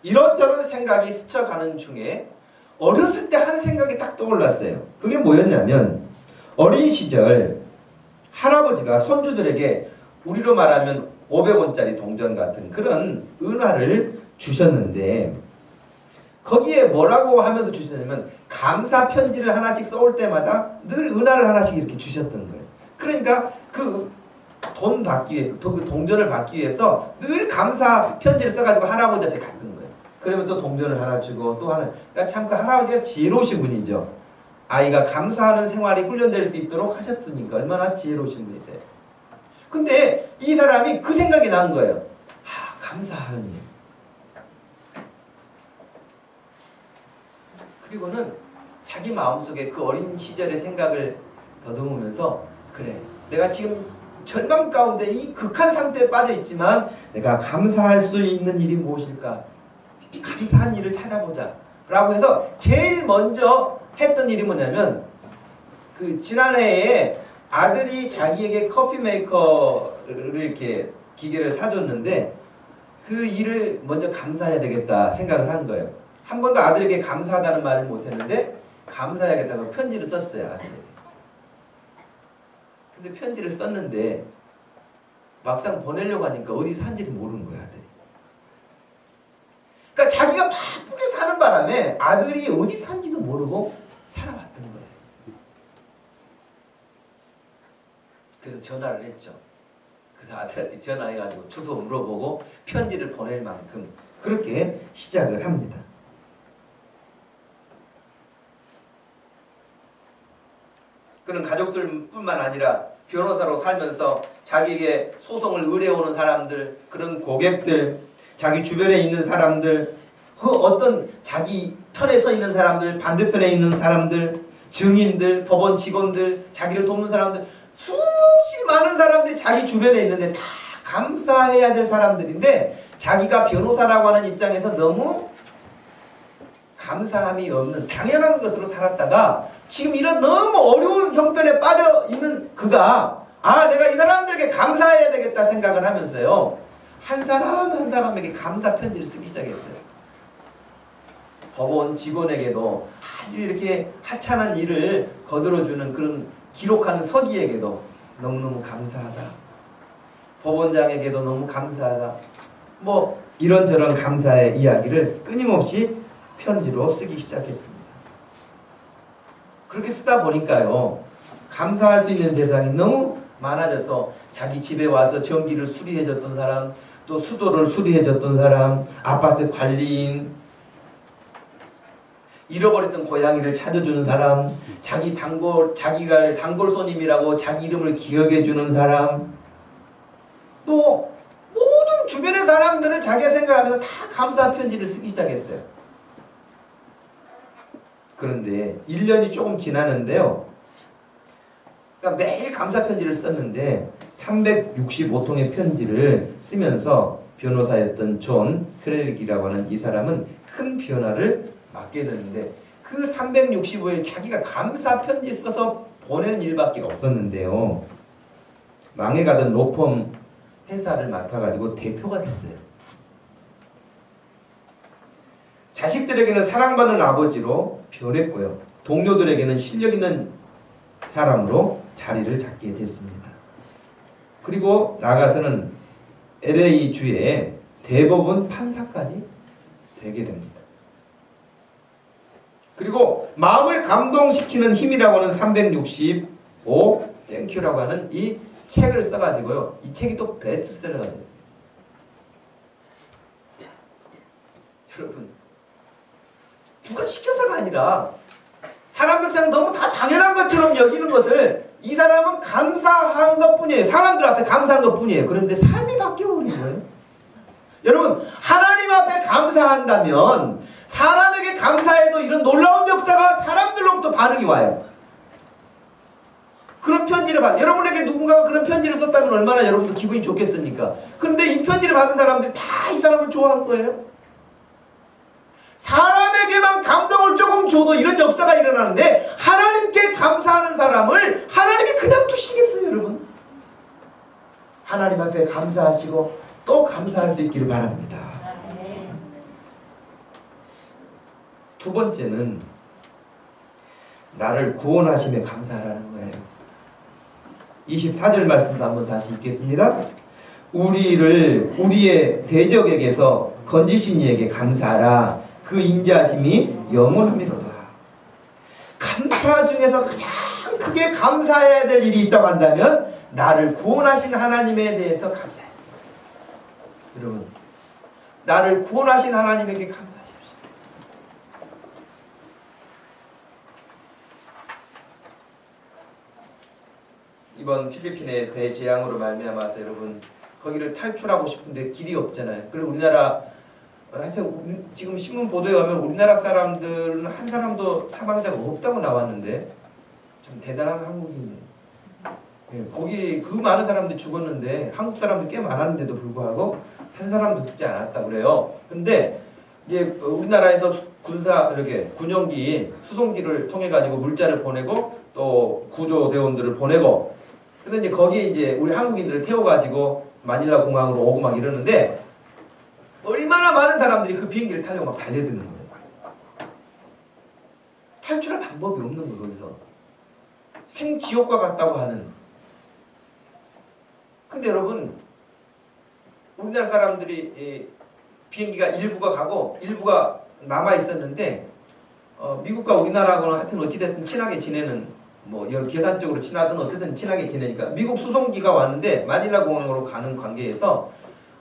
이런저런 생각이 스쳐가는 중에 어렸을 때 한 생각이 딱 떠올랐어요. 그게 뭐였냐면 어린 시절 할아버지가 손주들에게 우리로 말하면 500원짜리 동전 같은 그런 은화를 주셨는데 거기에 뭐라고 하면서 주셨냐면 감사 편지를 하나씩 써올 때마다 늘 은화를 하나씩 이렇게 주셨던 거예요. 그러니까 그 돈 받기 위해서, 그 동전을 받기 위해서 늘 감사 편지를 써가지고 할아버지한테 갔던 거예요. 그러면 또 동전을 하나 주고 또 하나. 그러니까 참 그 할아버지가 지혜로우신 분이죠. 아이가 감사하는 생활이 훈련될 수 있도록 하셨으니까 얼마나 지혜로우신 분이세요. 근데 이 사람이 그 생각이 난 거예요. 감사하는 일. 그리고는 자기 마음속에 그 어린 시절의 생각을 더듬으면서 그래, 내가 지금 절망 가운데 이 극한 상태에 빠져 있지만 내가 감사할 수 있는 일이 무엇일까? 감사한 일을 찾아보자 라고 해서 제일 먼저 했던 일이 뭐냐면 그 지난해에 아들이 자기에게 커피 메이커를 이렇게 기계를 사줬는데 그 일을 먼저 감사해야 되겠다 생각을 한 거예요. 한 번도 아들에게 감사하다는 말을 못했는데 감사해야겠다고 편지를 썼어요. 아들에게. 근데 편지를 썼는데 막상 보내려고 하니까 어디 산지를 모르는 거야, 아들이. 그러니까 자기가 바쁘게 사는 바람에 아들이 어디 산지도 모르고 살아왔던 거예요. 그래서 전화를 했죠. 그래서 아들한테 전화해가지고 주소 물어보고 편지를 보낼 만큼 그렇게 시작을 합니다. 그는 가족들뿐만 아니라 변호사로 살면서 자기에게 소송을 의뢰오는 사람들, 그런 고객들, 자기 주변에 있는 사람들, 그 어떤 자기 편에 서 있는 사람들, 반대편에 있는 사람들, 증인들, 법원 직원들, 자기를 돕는 사람들, 수없이 많은 사람들이 자기 주변에 있는데 다 감사해야 될 사람들인데 자기가 변호사라고 하는 입장에서 너무 감사함이 없는 당연한 것으로 살았다가 지금 이런 너무 어려운 형편에 빠져 있는 그가 내가 이 사람들에게 감사해야 되겠다 생각을 하면서요, 한 사람 한 사람에게 감사 편지를 쓰기 시작했어요. 법원 직원에게도 아주 이렇게 하찮은 일을 거들어주는 그런 기록하는 서기에게도 너무너무 감사하다. 법원장에게도 너무 감사하다. 뭐 이런저런 감사의 이야기를 끊임없이 편지로 쓰기 시작했습니다. 그렇게 쓰다 보니까요, 감사할 수 있는 대상이 너무 많아져서 자기 집에 와서 전기를 수리해줬던 사람, 또 수도를 수리해줬던 사람, 아파트 관리인, 잃어버렸던 고양이를 찾아주는 사람, 자기가 단골 손님이라고 자기 이름을 기억해주는 사람, 또 모든 주변의 사람들을 자기가 생각하면서 다 감사 편지를 쓰기 시작했어요. 그런데 1년이 조금 지나는데요, 그러니까 매일 감사 편지를 썼는데 365통의 편지를 쓰면서 변호사였던 존 크렐릭이라고 하는 이 사람은 큰 변화를 맞게 되는데, 그 365일 자기가 감사 편지 써서 보내는 일밖에 없었는데요, 망해가던 로펌 회사를 맡아가지고 대표가 됐어요. 자식들에게는 사랑받는 아버지로 변했고요, 동료들에게는 실력 있는 사람으로 자리를 잡게 됐습니다. 그리고 나가서는 LA 주의 대법원 판사까지 되게 됩니다. 그리고 마음을 감동시키는 힘이라고 하는 365 땡큐라고 하는 이 책을 써가지고요, 이 책이 또 베스트셀러가 됐어요. 여러분, 누가 시켜서가 아니라 사람들 그냥 너무 다 당연한 것처럼 여기는 것을 이 사람은 감사한 것뿐이에요. 사람들 앞에 감사한 것뿐이에요. 그런데 삶이 바뀌어버린 거예요. 여러분, 하나님 앞에 감사한다면 사람에게 감사해도 이런 놀라운 역사가 사람들로부터 반응이 와요. 그런 편지를 여러분에게 누군가가 그런 편지를 썼다면 얼마나 여러분도 기분이 좋겠습니까? 그런데 이 편지를 받은 사람들이 다 이 사람을 좋아한 거예요. 사람에게만 감동을 조금 줘도 이런 역사가 일어나는데 하나님께 감사하는 사람을 하나님이 그냥 두시겠어요, 여러분? 하나님 앞에 감사하시고 또 감사할 수 있기를 바랍니다. 두 번째는 나를 구원하심에 감사하라는 거예요. 24절 말씀도 한번 다시 읽겠습니다. 우리의 대적에게서 건지신 이에게 감사하라. 그 인자하심이 영원함이로다. 감사 중에서 가장 크게 감사해야 될 일이 있다고 한다면 나를 구원하신 하나님에 대해서 감사해야 됩니다. 여러분, 나를 구원하신 하나님에게 감사하십시오. 이번 필리핀의 대재앙으로 말미암아서 여러분, 거기를 탈출하고 싶은데 길이 없잖아요. 그리고 우리나라 하여튼 지금 신문 보도에 가면 우리나라 사람들은 한 사람도 사망자가 없다고 나왔는데 참 대단한 한국인이에요. 예, 거기 그 많은 사람들이 죽었는데 한국 사람들 꽤 많았는데도 불구하고 한 사람도 죽지 않았다 그래요. 근데 이제 우리나라에서 이렇게 군용기 수송기를 통해 가지고 물자를 보내고 또 구조대원들을 보내고, 근데 이제 거기에 이제 우리 한국인들을 태워가지고 마닐라 공항으로 오고 막 이러는데 얼마나 많은 사람들이 그 비행기를 타려고 막 달려드는 거예요. 탈출할 방법이 없는 거예요. 거기서 생지옥과 같다고 하는. 근데 여러분, 우리나라 사람들이 비행기가 일부가 가고 일부가 남아 있었는데 미국과 우리나라하고는 하여튼 어찌됐든 친하게 지내는, 뭐 계산적으로 친하든 어쨌든 친하게 지내니까 미국 수송기가 왔는데 마닐라 공항으로 가는 관계에서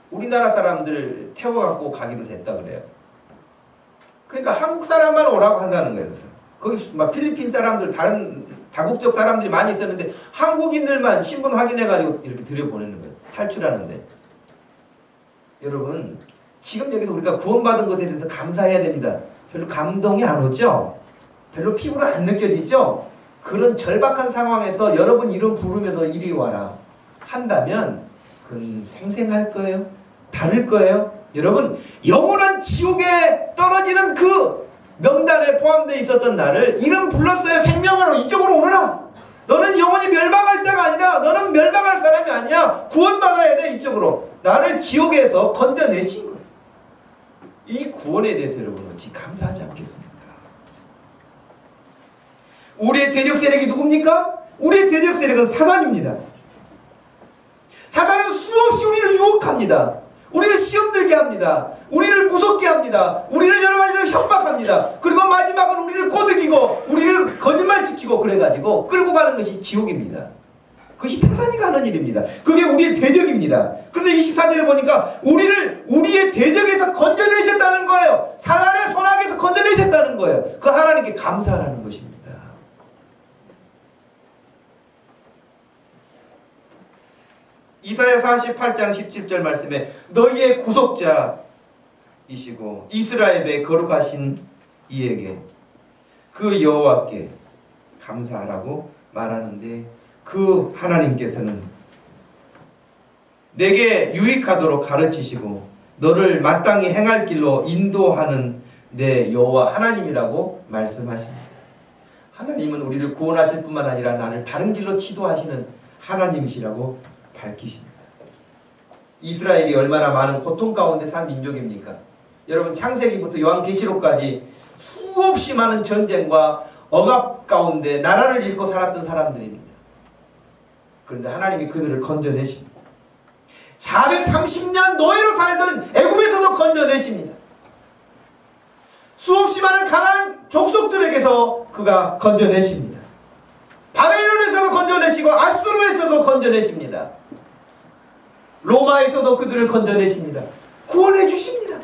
우리나라 사람들을 태워갖고 가기로 됐다 그래요. 그러니까 한국 사람만 오라고 한다는 거예요. 그래서 거기 막 필리핀 사람들, 다른 다국적 사람들이 많이 있었는데 한국인들만 신분 확인해가지고 이렇게 들여보내는 거예요. 탈출하는데. 여러분 지금 여기서 우리가 구원받은 것에 대해서 감사해야 됩니다. 별로 감동이 안 오죠? 별로 피부로 안 느껴지죠? 그런 절박한 상황에서 여러분 이름 부르면서 이리 와라 한다면 그건 생생할 거예요? 다를 거예요? 여러분 영원한 지옥에 떨어지는 그 명단에 포함되어 있었던 나를 이름 불렀어요. 생명으로 이쪽으로 오너라. 너는 영원히 멸망할 자가 아니다. 너는 멸망할 사람이 아니야. 구원받아야 돼. 이쪽으로. 나를 지옥에서 건져내신 거예요. 이 구원에 대해서 여러분 어찌 감사하지 않겠습니까? 우리의 대적 세력이 누굽니까? 우리의 대적 세력은 사단입니다. 사단은 수없이 우리를 유혹합니다. 우리를 시험 들게 합니다. 우리를 무섭게 합니다. 우리를 여러 가지로 협박합니다. 그리고 마지막은 우리를 꼬드기고 우리를 거짓말시키고 그래가지고 끌고 가는 것이 지옥입니다. 그것이 사단이 하는 일입니다. 그게 우리의 대적입니다. 그런데 24절에 보니까 우리를 우리의 대적에서 건져내셨다는 거예요. 사단의 손아귀에서 건져내셨다는 거예요. 그 하나님께 감사하라는 것입니다. 이사야 48장 17절 말씀에 너희의 구속자이시고 이스라엘의 거룩하신 이에게 그 여호와께 감사하라고 말하는데 그 하나님께서는 내게 유익하도록 가르치시고 너를 마땅히 행할 길로 인도하는 내 여호와 하나님이라고 말씀하십니다. 하나님은 우리를 구원하실 뿐만 아니라 나를 바른 길로 지도하시는 하나님이시라고 밝히십니다. 이스라엘이 얼마나 많은 고통 가운데 산 민족입니까? 여러분 창세기부터 요한계시록까지 수없이 많은 전쟁과 억압 가운데 나라를 잃고 살았던 사람들입니다. 그런데 하나님이 그들을 건져내십니다. 430년 노예로 살던 애굽에서도 건져내십니다. 수없이 많은 가나안 족속들에게서 그가 건져내십니다. 바벨론에서도 건져내시고 아수르에서도 건져내십니다. 로마에서도 그들을 건져내십니다. 구원해 주십니다.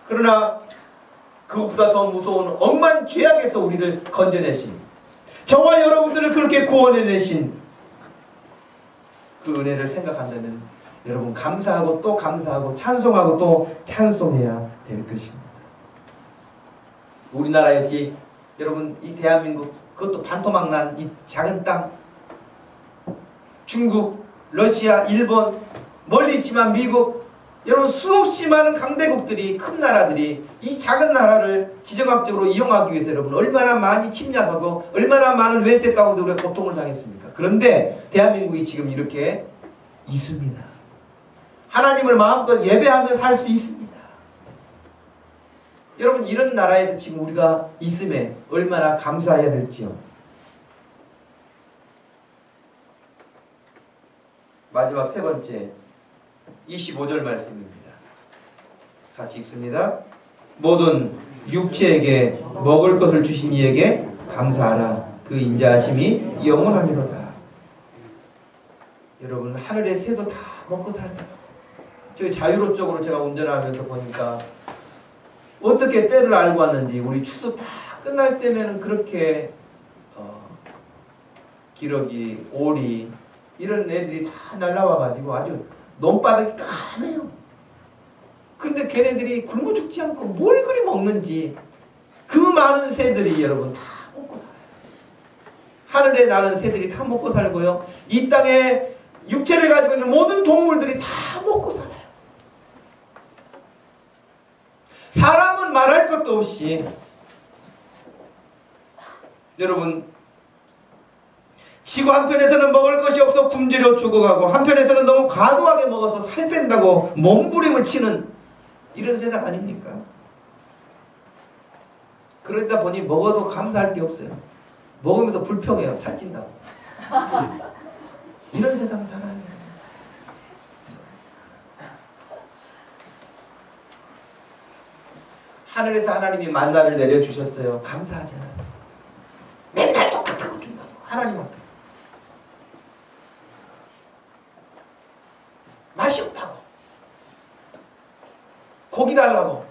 그러나 그것보다 더 무서운 억만 죄악에서 우리를 건져내신 저와 여러분들을 그렇게 구원해내신 그 은혜를 생각한다면 여러분 감사하고 또 감사하고 찬송하고 또 찬송해야 될 것입니다. 우리나라 역시 여러분 이 대한민국 그것도 반토막 난 이 작은 땅 중국, 러시아, 일본 멀리 있지만 미국 여러분 수없이 많은 강대국들이 큰 나라들이 이 작은 나라를 지정학적으로 이용하기 위해서 여러분 얼마나 많이 침략하고 얼마나 많은 외세 가운데 우리가 고통을 당했습니까? 그런데 대한민국이 지금 이렇게 있습니다. 하나님을 마음껏 예배하며 살 수 있습니다. 여러분 이런 나라에서 지금 우리가 있음에 얼마나 감사해야 될지요. 마지막 세 번째 25절 말씀입니다. 같이 읽습니다. 모든 육체에게 먹을 것을 주신 이에게 감사하라. 그 인자하심이 영원하미로다. 여러분 하늘의 새도 다 먹고 살잖아. 저기 자유로 쪽으로 제가 운전하면서 보니까 어떻게 때를 알고 왔는지 우리 추수 다 끝날 때면은 그렇게 기러기, 오리 이런 애들이 다 날라와가지고 아주 논바닥이 까매요. 그런데 걔네들이 굶어 죽지 않고 뭘 그리 먹는지 그 많은 새들이 여러분 다 먹고 살아요. 하늘에 나는 새들이 다 먹고 살고요. 이 땅에 육체를 가지고 있는 모든 동물들이 다 먹고 살아요. 사람은 말할 것도 없이 여러분 지구 한편에서는 먹을 것이 없어 굶주려 죽어가고 한편에서는 너무 과도하게 먹어서 살 뺀다고 몸부림을 치는 이런 세상 아닙니까? 그러다 보니 먹어도 감사할 게 없어요. 먹으면서 불평해요. 살찐다고. 이런 세상 살아요. 하늘에서 하나님이 만나를 내려주셨어요. 감사하지 않았어요. 맨날 똑같은 거 준다고. 하나님 앞에. 맛이 없다고. 고기 달라고.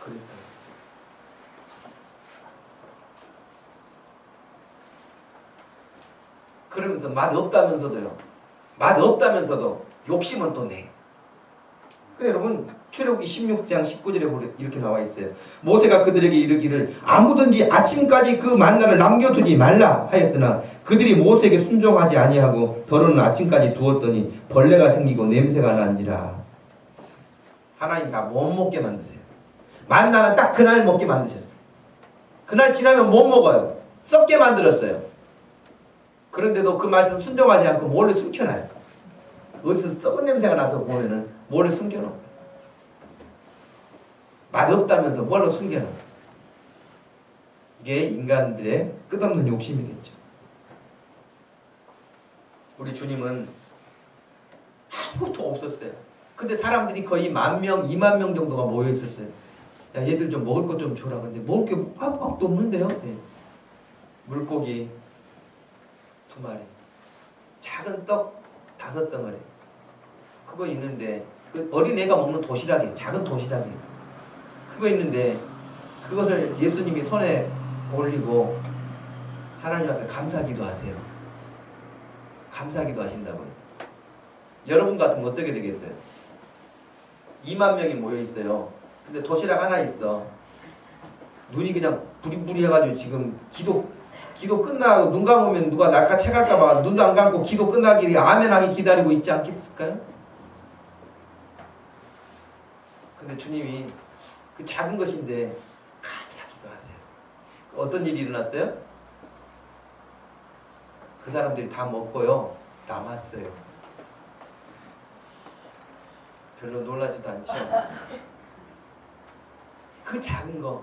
그랬다. 맛있으면서 맛 없다면서도요. 맛 없다면서도 욕심은 또 내. 그래 여러분 출애굽기 16장 19절에 이렇게 나와 있어요. 모세가 그들에게 이르기를 아무든지 아침까지 그 만나를 남겨두지 말라 하였으나 그들이 모세에게 순종하지 아니하고 더러는 아침까지 두었더니 벌레가 생기고 냄새가 난지라. 하나님 다 못 먹게 만드세요. 만나는 딱 그날 먹게 만드셨어요. 그날 지나면 못 먹어요. 썩게 만들었어요. 그런데도 그 말씀 순종하지 않고 몰래 숨겨놔요. 어디서 썩은 냄새가 나서 보면은 몰래 숨겨놓은 거예요. 맛없다면서 뭘로 숨겨놓은 거예요. 이게 인간들의 끝없는 욕심이겠죠. 우리 주님은 아무것도 없었어요. 근데 사람들이 거의 10,000명, 20,000명 정도가 모여 있었어요. 야, 얘들 좀 먹을 것 좀 줘라. 근데 먹을 게 아무것도 없는데요. 네. 물고기 2마리, 작은 떡 5덩어리. 그거 있는데 그 어린애가 먹는 도시락이 작은 도시락이 그거 있는데 그것을 예수님이 손에 올리고 하나님 앞에 감사기도 하세요. 감사기도 하신다고요. 여러분 같으면 어떻게 되겠어요? 20,000명이 모여 있어요. 근데 도시락 하나 있어. 눈이 그냥 부리부리 해가지고 지금 기도 끝나고 눈 감으면 누가 날카채갈까봐 눈도 안 감고 기도 끝나기 아멘 하기 기다리고 있지 않겠을까요? 근데 주님이 그 작은 것인데 감사기도 하세요. 어떤 일이 일어났어요? 그 사람들이 다 먹고요. 남았어요. 별로 놀라지도 않죠. 그 작은 거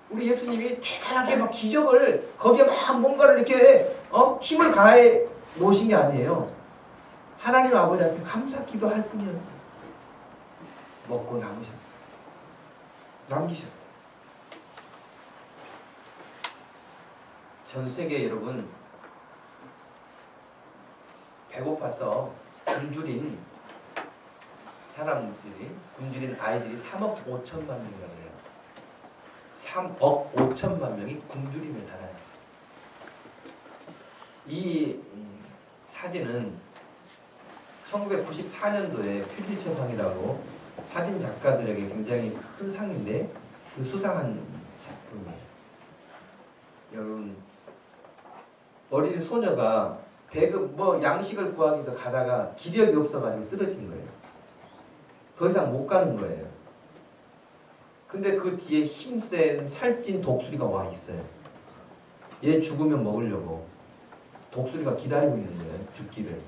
우리 예수님이 대단하게 막 기적을 거기에 막 뭔가를 이렇게 힘을 가해 놓으신 게 아니에요. 하나님 아버지 앞에 감사 기도할 뿐이었어요. 먹고 남으셨어요. 남기셨어요. 전 세계 여러분 배고파서 굶주린 사람들이 굶주린 아이들이 3억 5천만 명이라고 해요. 3억 5천만 명이 굶주림에 달아요. 이 사진은 1994년도에 퓰리처상이라고 사진 작가들에게 굉장히 큰 상인데 그 수상한 작품이에요. 여러분 어린 소녀가 배급 양식을 구하기 위해서 가다가 기력이 없어가지고 쓰러진 거예요. 더 이상 못 가는 거예요. 근데 그 뒤에 힘센 살찐 독수리가 와 있어요. 얘 죽으면 먹으려고 독수리가 기다리고 있는 거예요. 죽기를.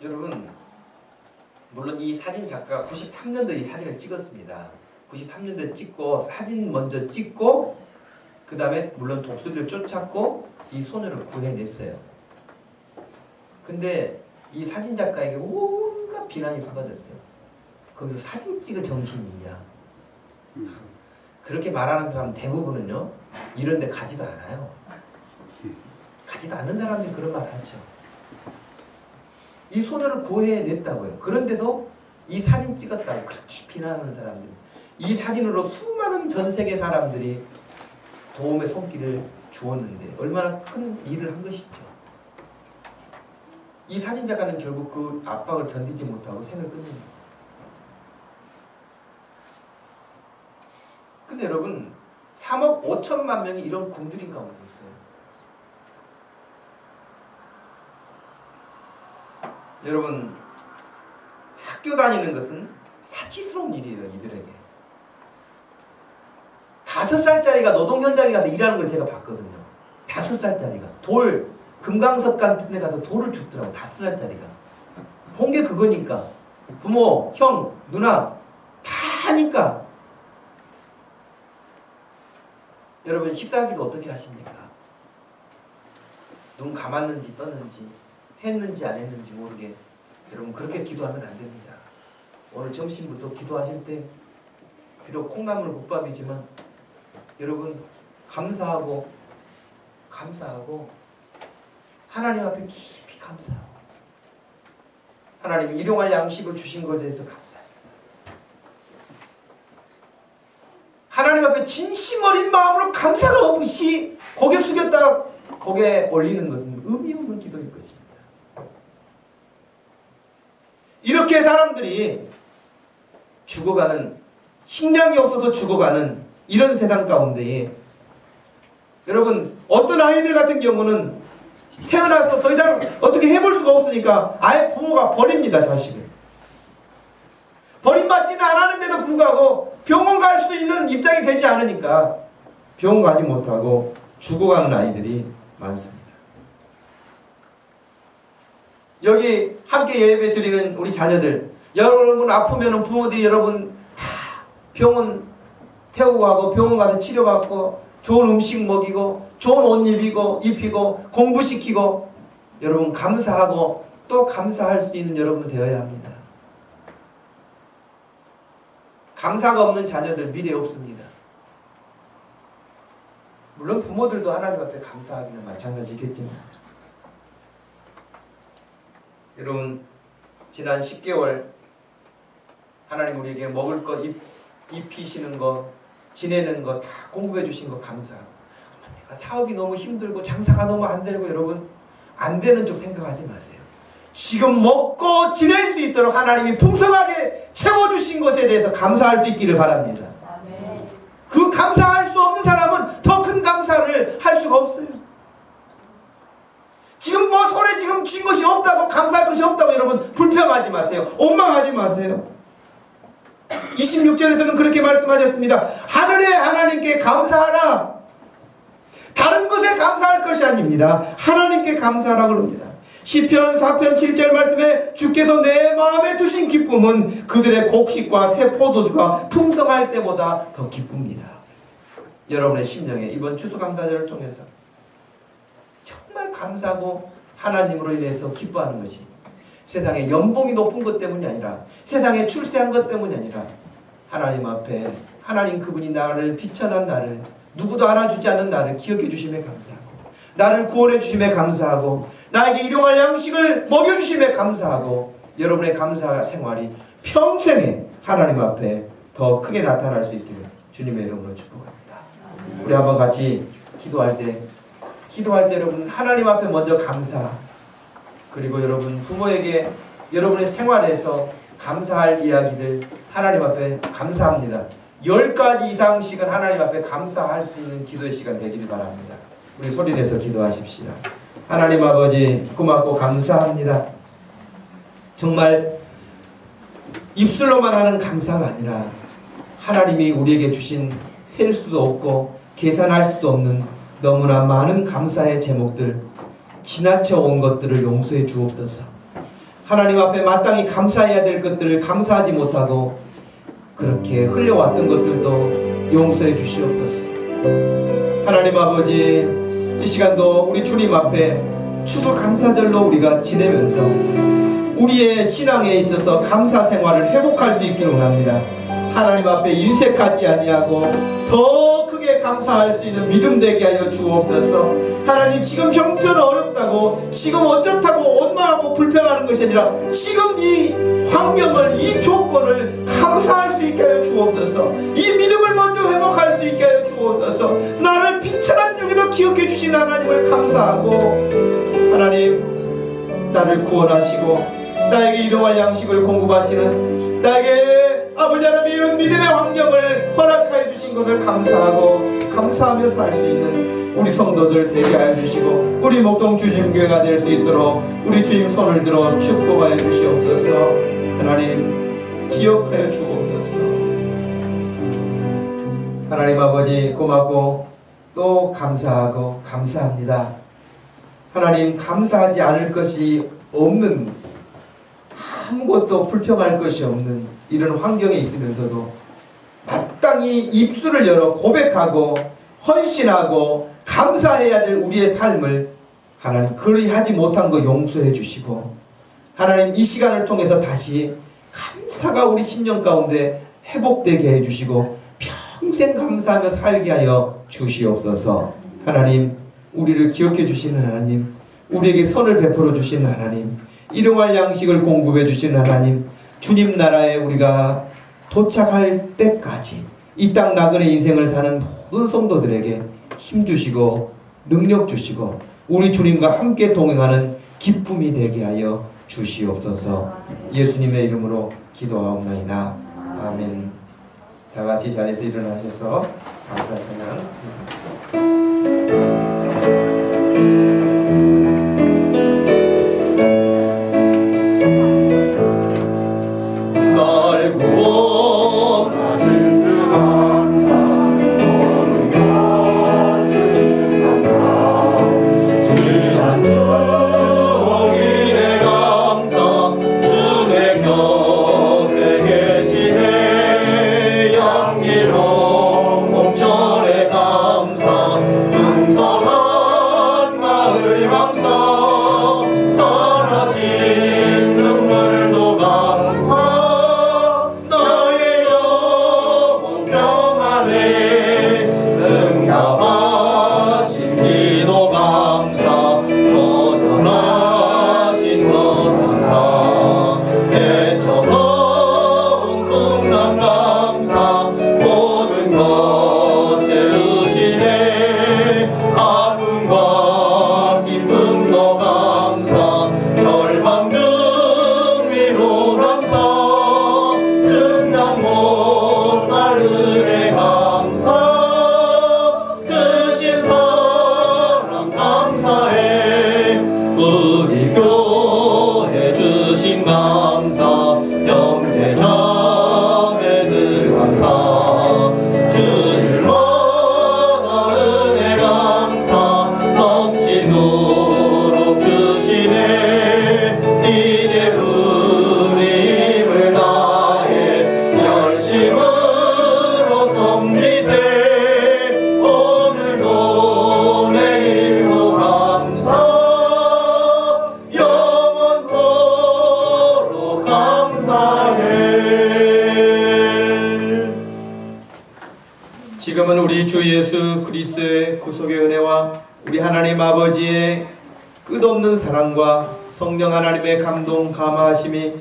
여러분 물론 이 사진 작가가 93년도에 이 사진을 찍었습니다. 93년도에 찍고 사진 먼저 찍고 그 다음에 물론 독수리를 쫓았고 이 소녀를 구해냈어요. 근데 이 사진 작가에게 온갖 비난이 쏟아졌어요. 거기서 사진 찍을 정신이 있냐. 그렇게 말하는 사람 대부분은요 이런 데 가지도 않아요. 가지도 않는 사람들이 그런 말 하죠. 이 소녀를 구해냈다고요. 그런데도 이 사진 찍었다고 그렇게 비난하는 사람들, 이 사진으로 수많은 전 세계 사람들이 도움의 손길을 주었는데 얼마나 큰 일을 한 것이죠. 이 사진 작가는 결국 그 압박을 견디지 못하고 생을 끊습니다. 근데 여러분 3억 5천만 명이 이런 굶주림 가운데 있어요. 여러분 학교 다니는 것은 사치스러운 일이에요. 이들에게 5살짜리가 노동 현장에 가서 일하는 걸 제가 봤거든요. 5살짜리가 금강석 같은 데 가서 돌을 줍더라고. 5살짜리가 본 게 그거니까 부모, 형, 누나 다 하니까. 여러분 식사기도 어떻게 하십니까? 눈 감았는지 떴는지 했는지 안 했는지 모르게 여러분 그렇게 기도하면 안 됩니다. 오늘 점심부터 기도하실 때 비록 콩나물 국밥이지만 여러분 감사하고 하나님 앞에 깊이 감사하고 하나님이 일용할 양식을 주신 것에 대해서 감사합니다. 하나님 앞에 여러분의 진심 어린 마음으로 감사가 없이 고개 숙였다 고개 올리는 것은 의미 없는 기도일 것입니다. 이렇게 사람들이 죽어가는, 식량이 없어서 죽어가는 이런 세상 가운데에 여러분, 어떤 아이들 같은 경우는 태어나서 더 이상 어떻게 해볼 수가 없으니까 아예 부모가 버립니다. 자식을 버림받지는 않았는데도 불구하고 병원 갈 수 있는 입장이 되지 않으니까 병원 가지 못하고 죽어가는 아이들이 많습니다. 여기 함께 예배 드리는 우리 자녀들, 여러분 아프면 부모들이 여러분 다 병원 태우고 가고 병원 가서 치료받고 좋은 음식 먹이고 좋은 옷 입히고 공부시키고 여러분 감사하고 또 감사할 수 있는 여러분 되어야 합니다. 감사가 없는 자녀들 미래 없습니다. 물론 부모들도 하나님 앞에 감사하기는 마찬가지겠지만 여러분 지난 10개월 하나님 우리에게 먹을 것 입히시는 것 지내는 것 다 공급해 주신 것 감사하고 내가 사업이 너무 힘들고 장사가 너무 안 되고 여러분 안 되는 쪽 생각하지 마세요. 지금 먹고 지낼 수 있도록 하나님이 풍성하게 채워주신 것에 대해서 감사할 수 있기를 바랍니다. 그 감사할 수 없는 사람은 더 큰 감사를 할 수가 없어요. 지금 뭐 손에 지금 쥔 것이 없다고 감사할 것이 없다고 여러분 불평하지 마세요. 원망하지 마세요. 26절에서는 그렇게 말씀하셨습니다. 하늘의 하나님께 감사하라. 다른 것에 감사할 것이 아닙니다. 하나님께 감사하라 그럽니다. 시편 4편 7절 말씀에 주께서 내 마음에 두신 기쁨은 그들의 곡식과 새 포도주가 풍성할 때보다 더 기쁩니다. 여러분의 심령에 이번 추수감사절을 통해서 정말 감사하고 하나님으로 인해서 기뻐하는 것이 세상에 연봉이 높은 것 때문이 아니라 세상에 출세한 것 때문이 아니라 하나님 앞에 하나님 그분이 나를 비천한 나를 누구도 알아주지 않은 나를 기억해 주심에 감사하고 나를 구원해 주심에 감사하고 나에게 일용할 양식을 먹여주심에 감사하고 여러분의 감사 생활이 평생에 하나님 앞에 더 크게 나타날 수 있기를 주님의 이름으로 축복합니다. 우리 한번 같이 기도할 때 여러분 하나님 앞에 먼저 감사, 그리고 여러분 부모에게 여러분의 생활에서 감사할 이야기들 하나님 앞에 감사합니다. 10가지 이상씩은 하나님 앞에 감사할 수 있는 기도의 시간 되기를 바랍니다. 우리 소리내서 기도하십시다. 하나님 아버지 고맙고 감사합니다. 정말 입술로만 하는 감사가 아니라 하나님이 우리에게 주신 셀 수도 없고 계산할 수도 없는 너무나 많은 감사의 제목들, 지나쳐 온 것들을 용서해 주옵소서. 하나님 앞에 마땅히 감사해야 될 것들을 감사하지 못하고 그렇게 흘려왔던 것들도 용서해 주시옵소서. 하나님 아버지 이 시간도 우리 주님 앞에 추수감사절로 우리가 지내면서 우리의 신앙에 있어서 감사 생활을 회복할 수 있기를 원합니다. 하나님 앞에 인색하지 아니하고 더 크게 감사할 수 있는 믿음 되게 하여 주옵소서. 하나님 지금 형편 어렵다고 지금 어떻다고 원망하고 불평하는 것이 아니라 지금 이 환경을 이 조건을 감사할 수 있게 하여 주옵소서. 이 믿음을 먼저 회복할 수 있게 하여 주옵소서. 나를 비천한 중에도 기억해 주신 하나님을 감사하고 하나님 나를 구원하시고 나에게 일용할 양식을 공급하시는 나에게 아버지 하나님 이런 믿음의 환경을 허락하여 주신 것을 감사하고 감사하며 살 수 있는 우리 성도들 되게 하여 주시고 우리 목동 주심교회가 될 수 있도록 우리 주님 손을 들어 축복하여 주시옵소서. 하나님 기억하여 주옵소서. 하나님 아버지 고맙고 또 감사하고 감사합니다. 하나님 감사하지 않을 것이 없는 아무것도 불평할 것이 없는 이런 환경에 있으면서도 마땅히 입술을 열어 고백하고 헌신하고 감사해야 될 우리의 삶을 하나님 그리 하지 못한 거 용서해 주시고 하나님 이 시간을 통해서 다시 감사가 우리 심령 가운데 회복되게 해주시고 평생 감사하며 살게 하여 주시옵소서. 하나님 우리를 기억해 주시는 하나님, 우리에게 선을 베풀어 주시는 하나님, 일용할 양식을 공급해 주시는 하나님, 주님 나라에 우리가 도착할 때까지 이 땅 나그네 인생을 사는 모든 성도들에게 힘 주시고 능력 주시고 우리 주님과 함께 동행하는 기쁨이 되게 하여 주시옵소서. 예수님의 이름으로 기도하옵나이다. 아멘. 다 같이 자리에서 일어나셔서 감사 찬양. 날 구원하신 그 감사 귀한 주님의 감사 주의 곁에 계시네 양리로 공천의 감사 풍성한 마을 감사 사라진 눈물도 감사 너의 영혼 평안에 응답하신 기도 감사 거절하신 것 감사 애처로운 꿈난 감사 모든 것 채우시네 아픔과 기쁨도 감사 절망 중 위로 감사 증량 못할 은혜 감사 크신 사랑 감사해 우리 교회 주신 감사 형제 자매들 감사 주일마다 은혜 감사 넘치도록 주시네 이제 우리 힘을 다해 열심으로 섬기세 오늘도 내일도 감사 영원토록 감사해. 지금은 우리 주 예수 그리스도의 구속의 은혜와 우리 하나님 아버지의 끝없는 사랑과 성령 하나님의 감동 감화하심이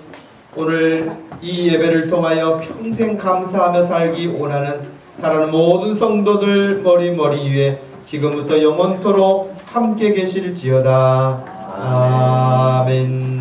오늘 이 예배를 통하여 평생 감사하며 살기 원하는 사랑하는 모든 성도들 머리 위에 지금부터 영원토록 함께 계실지어다. 아멘.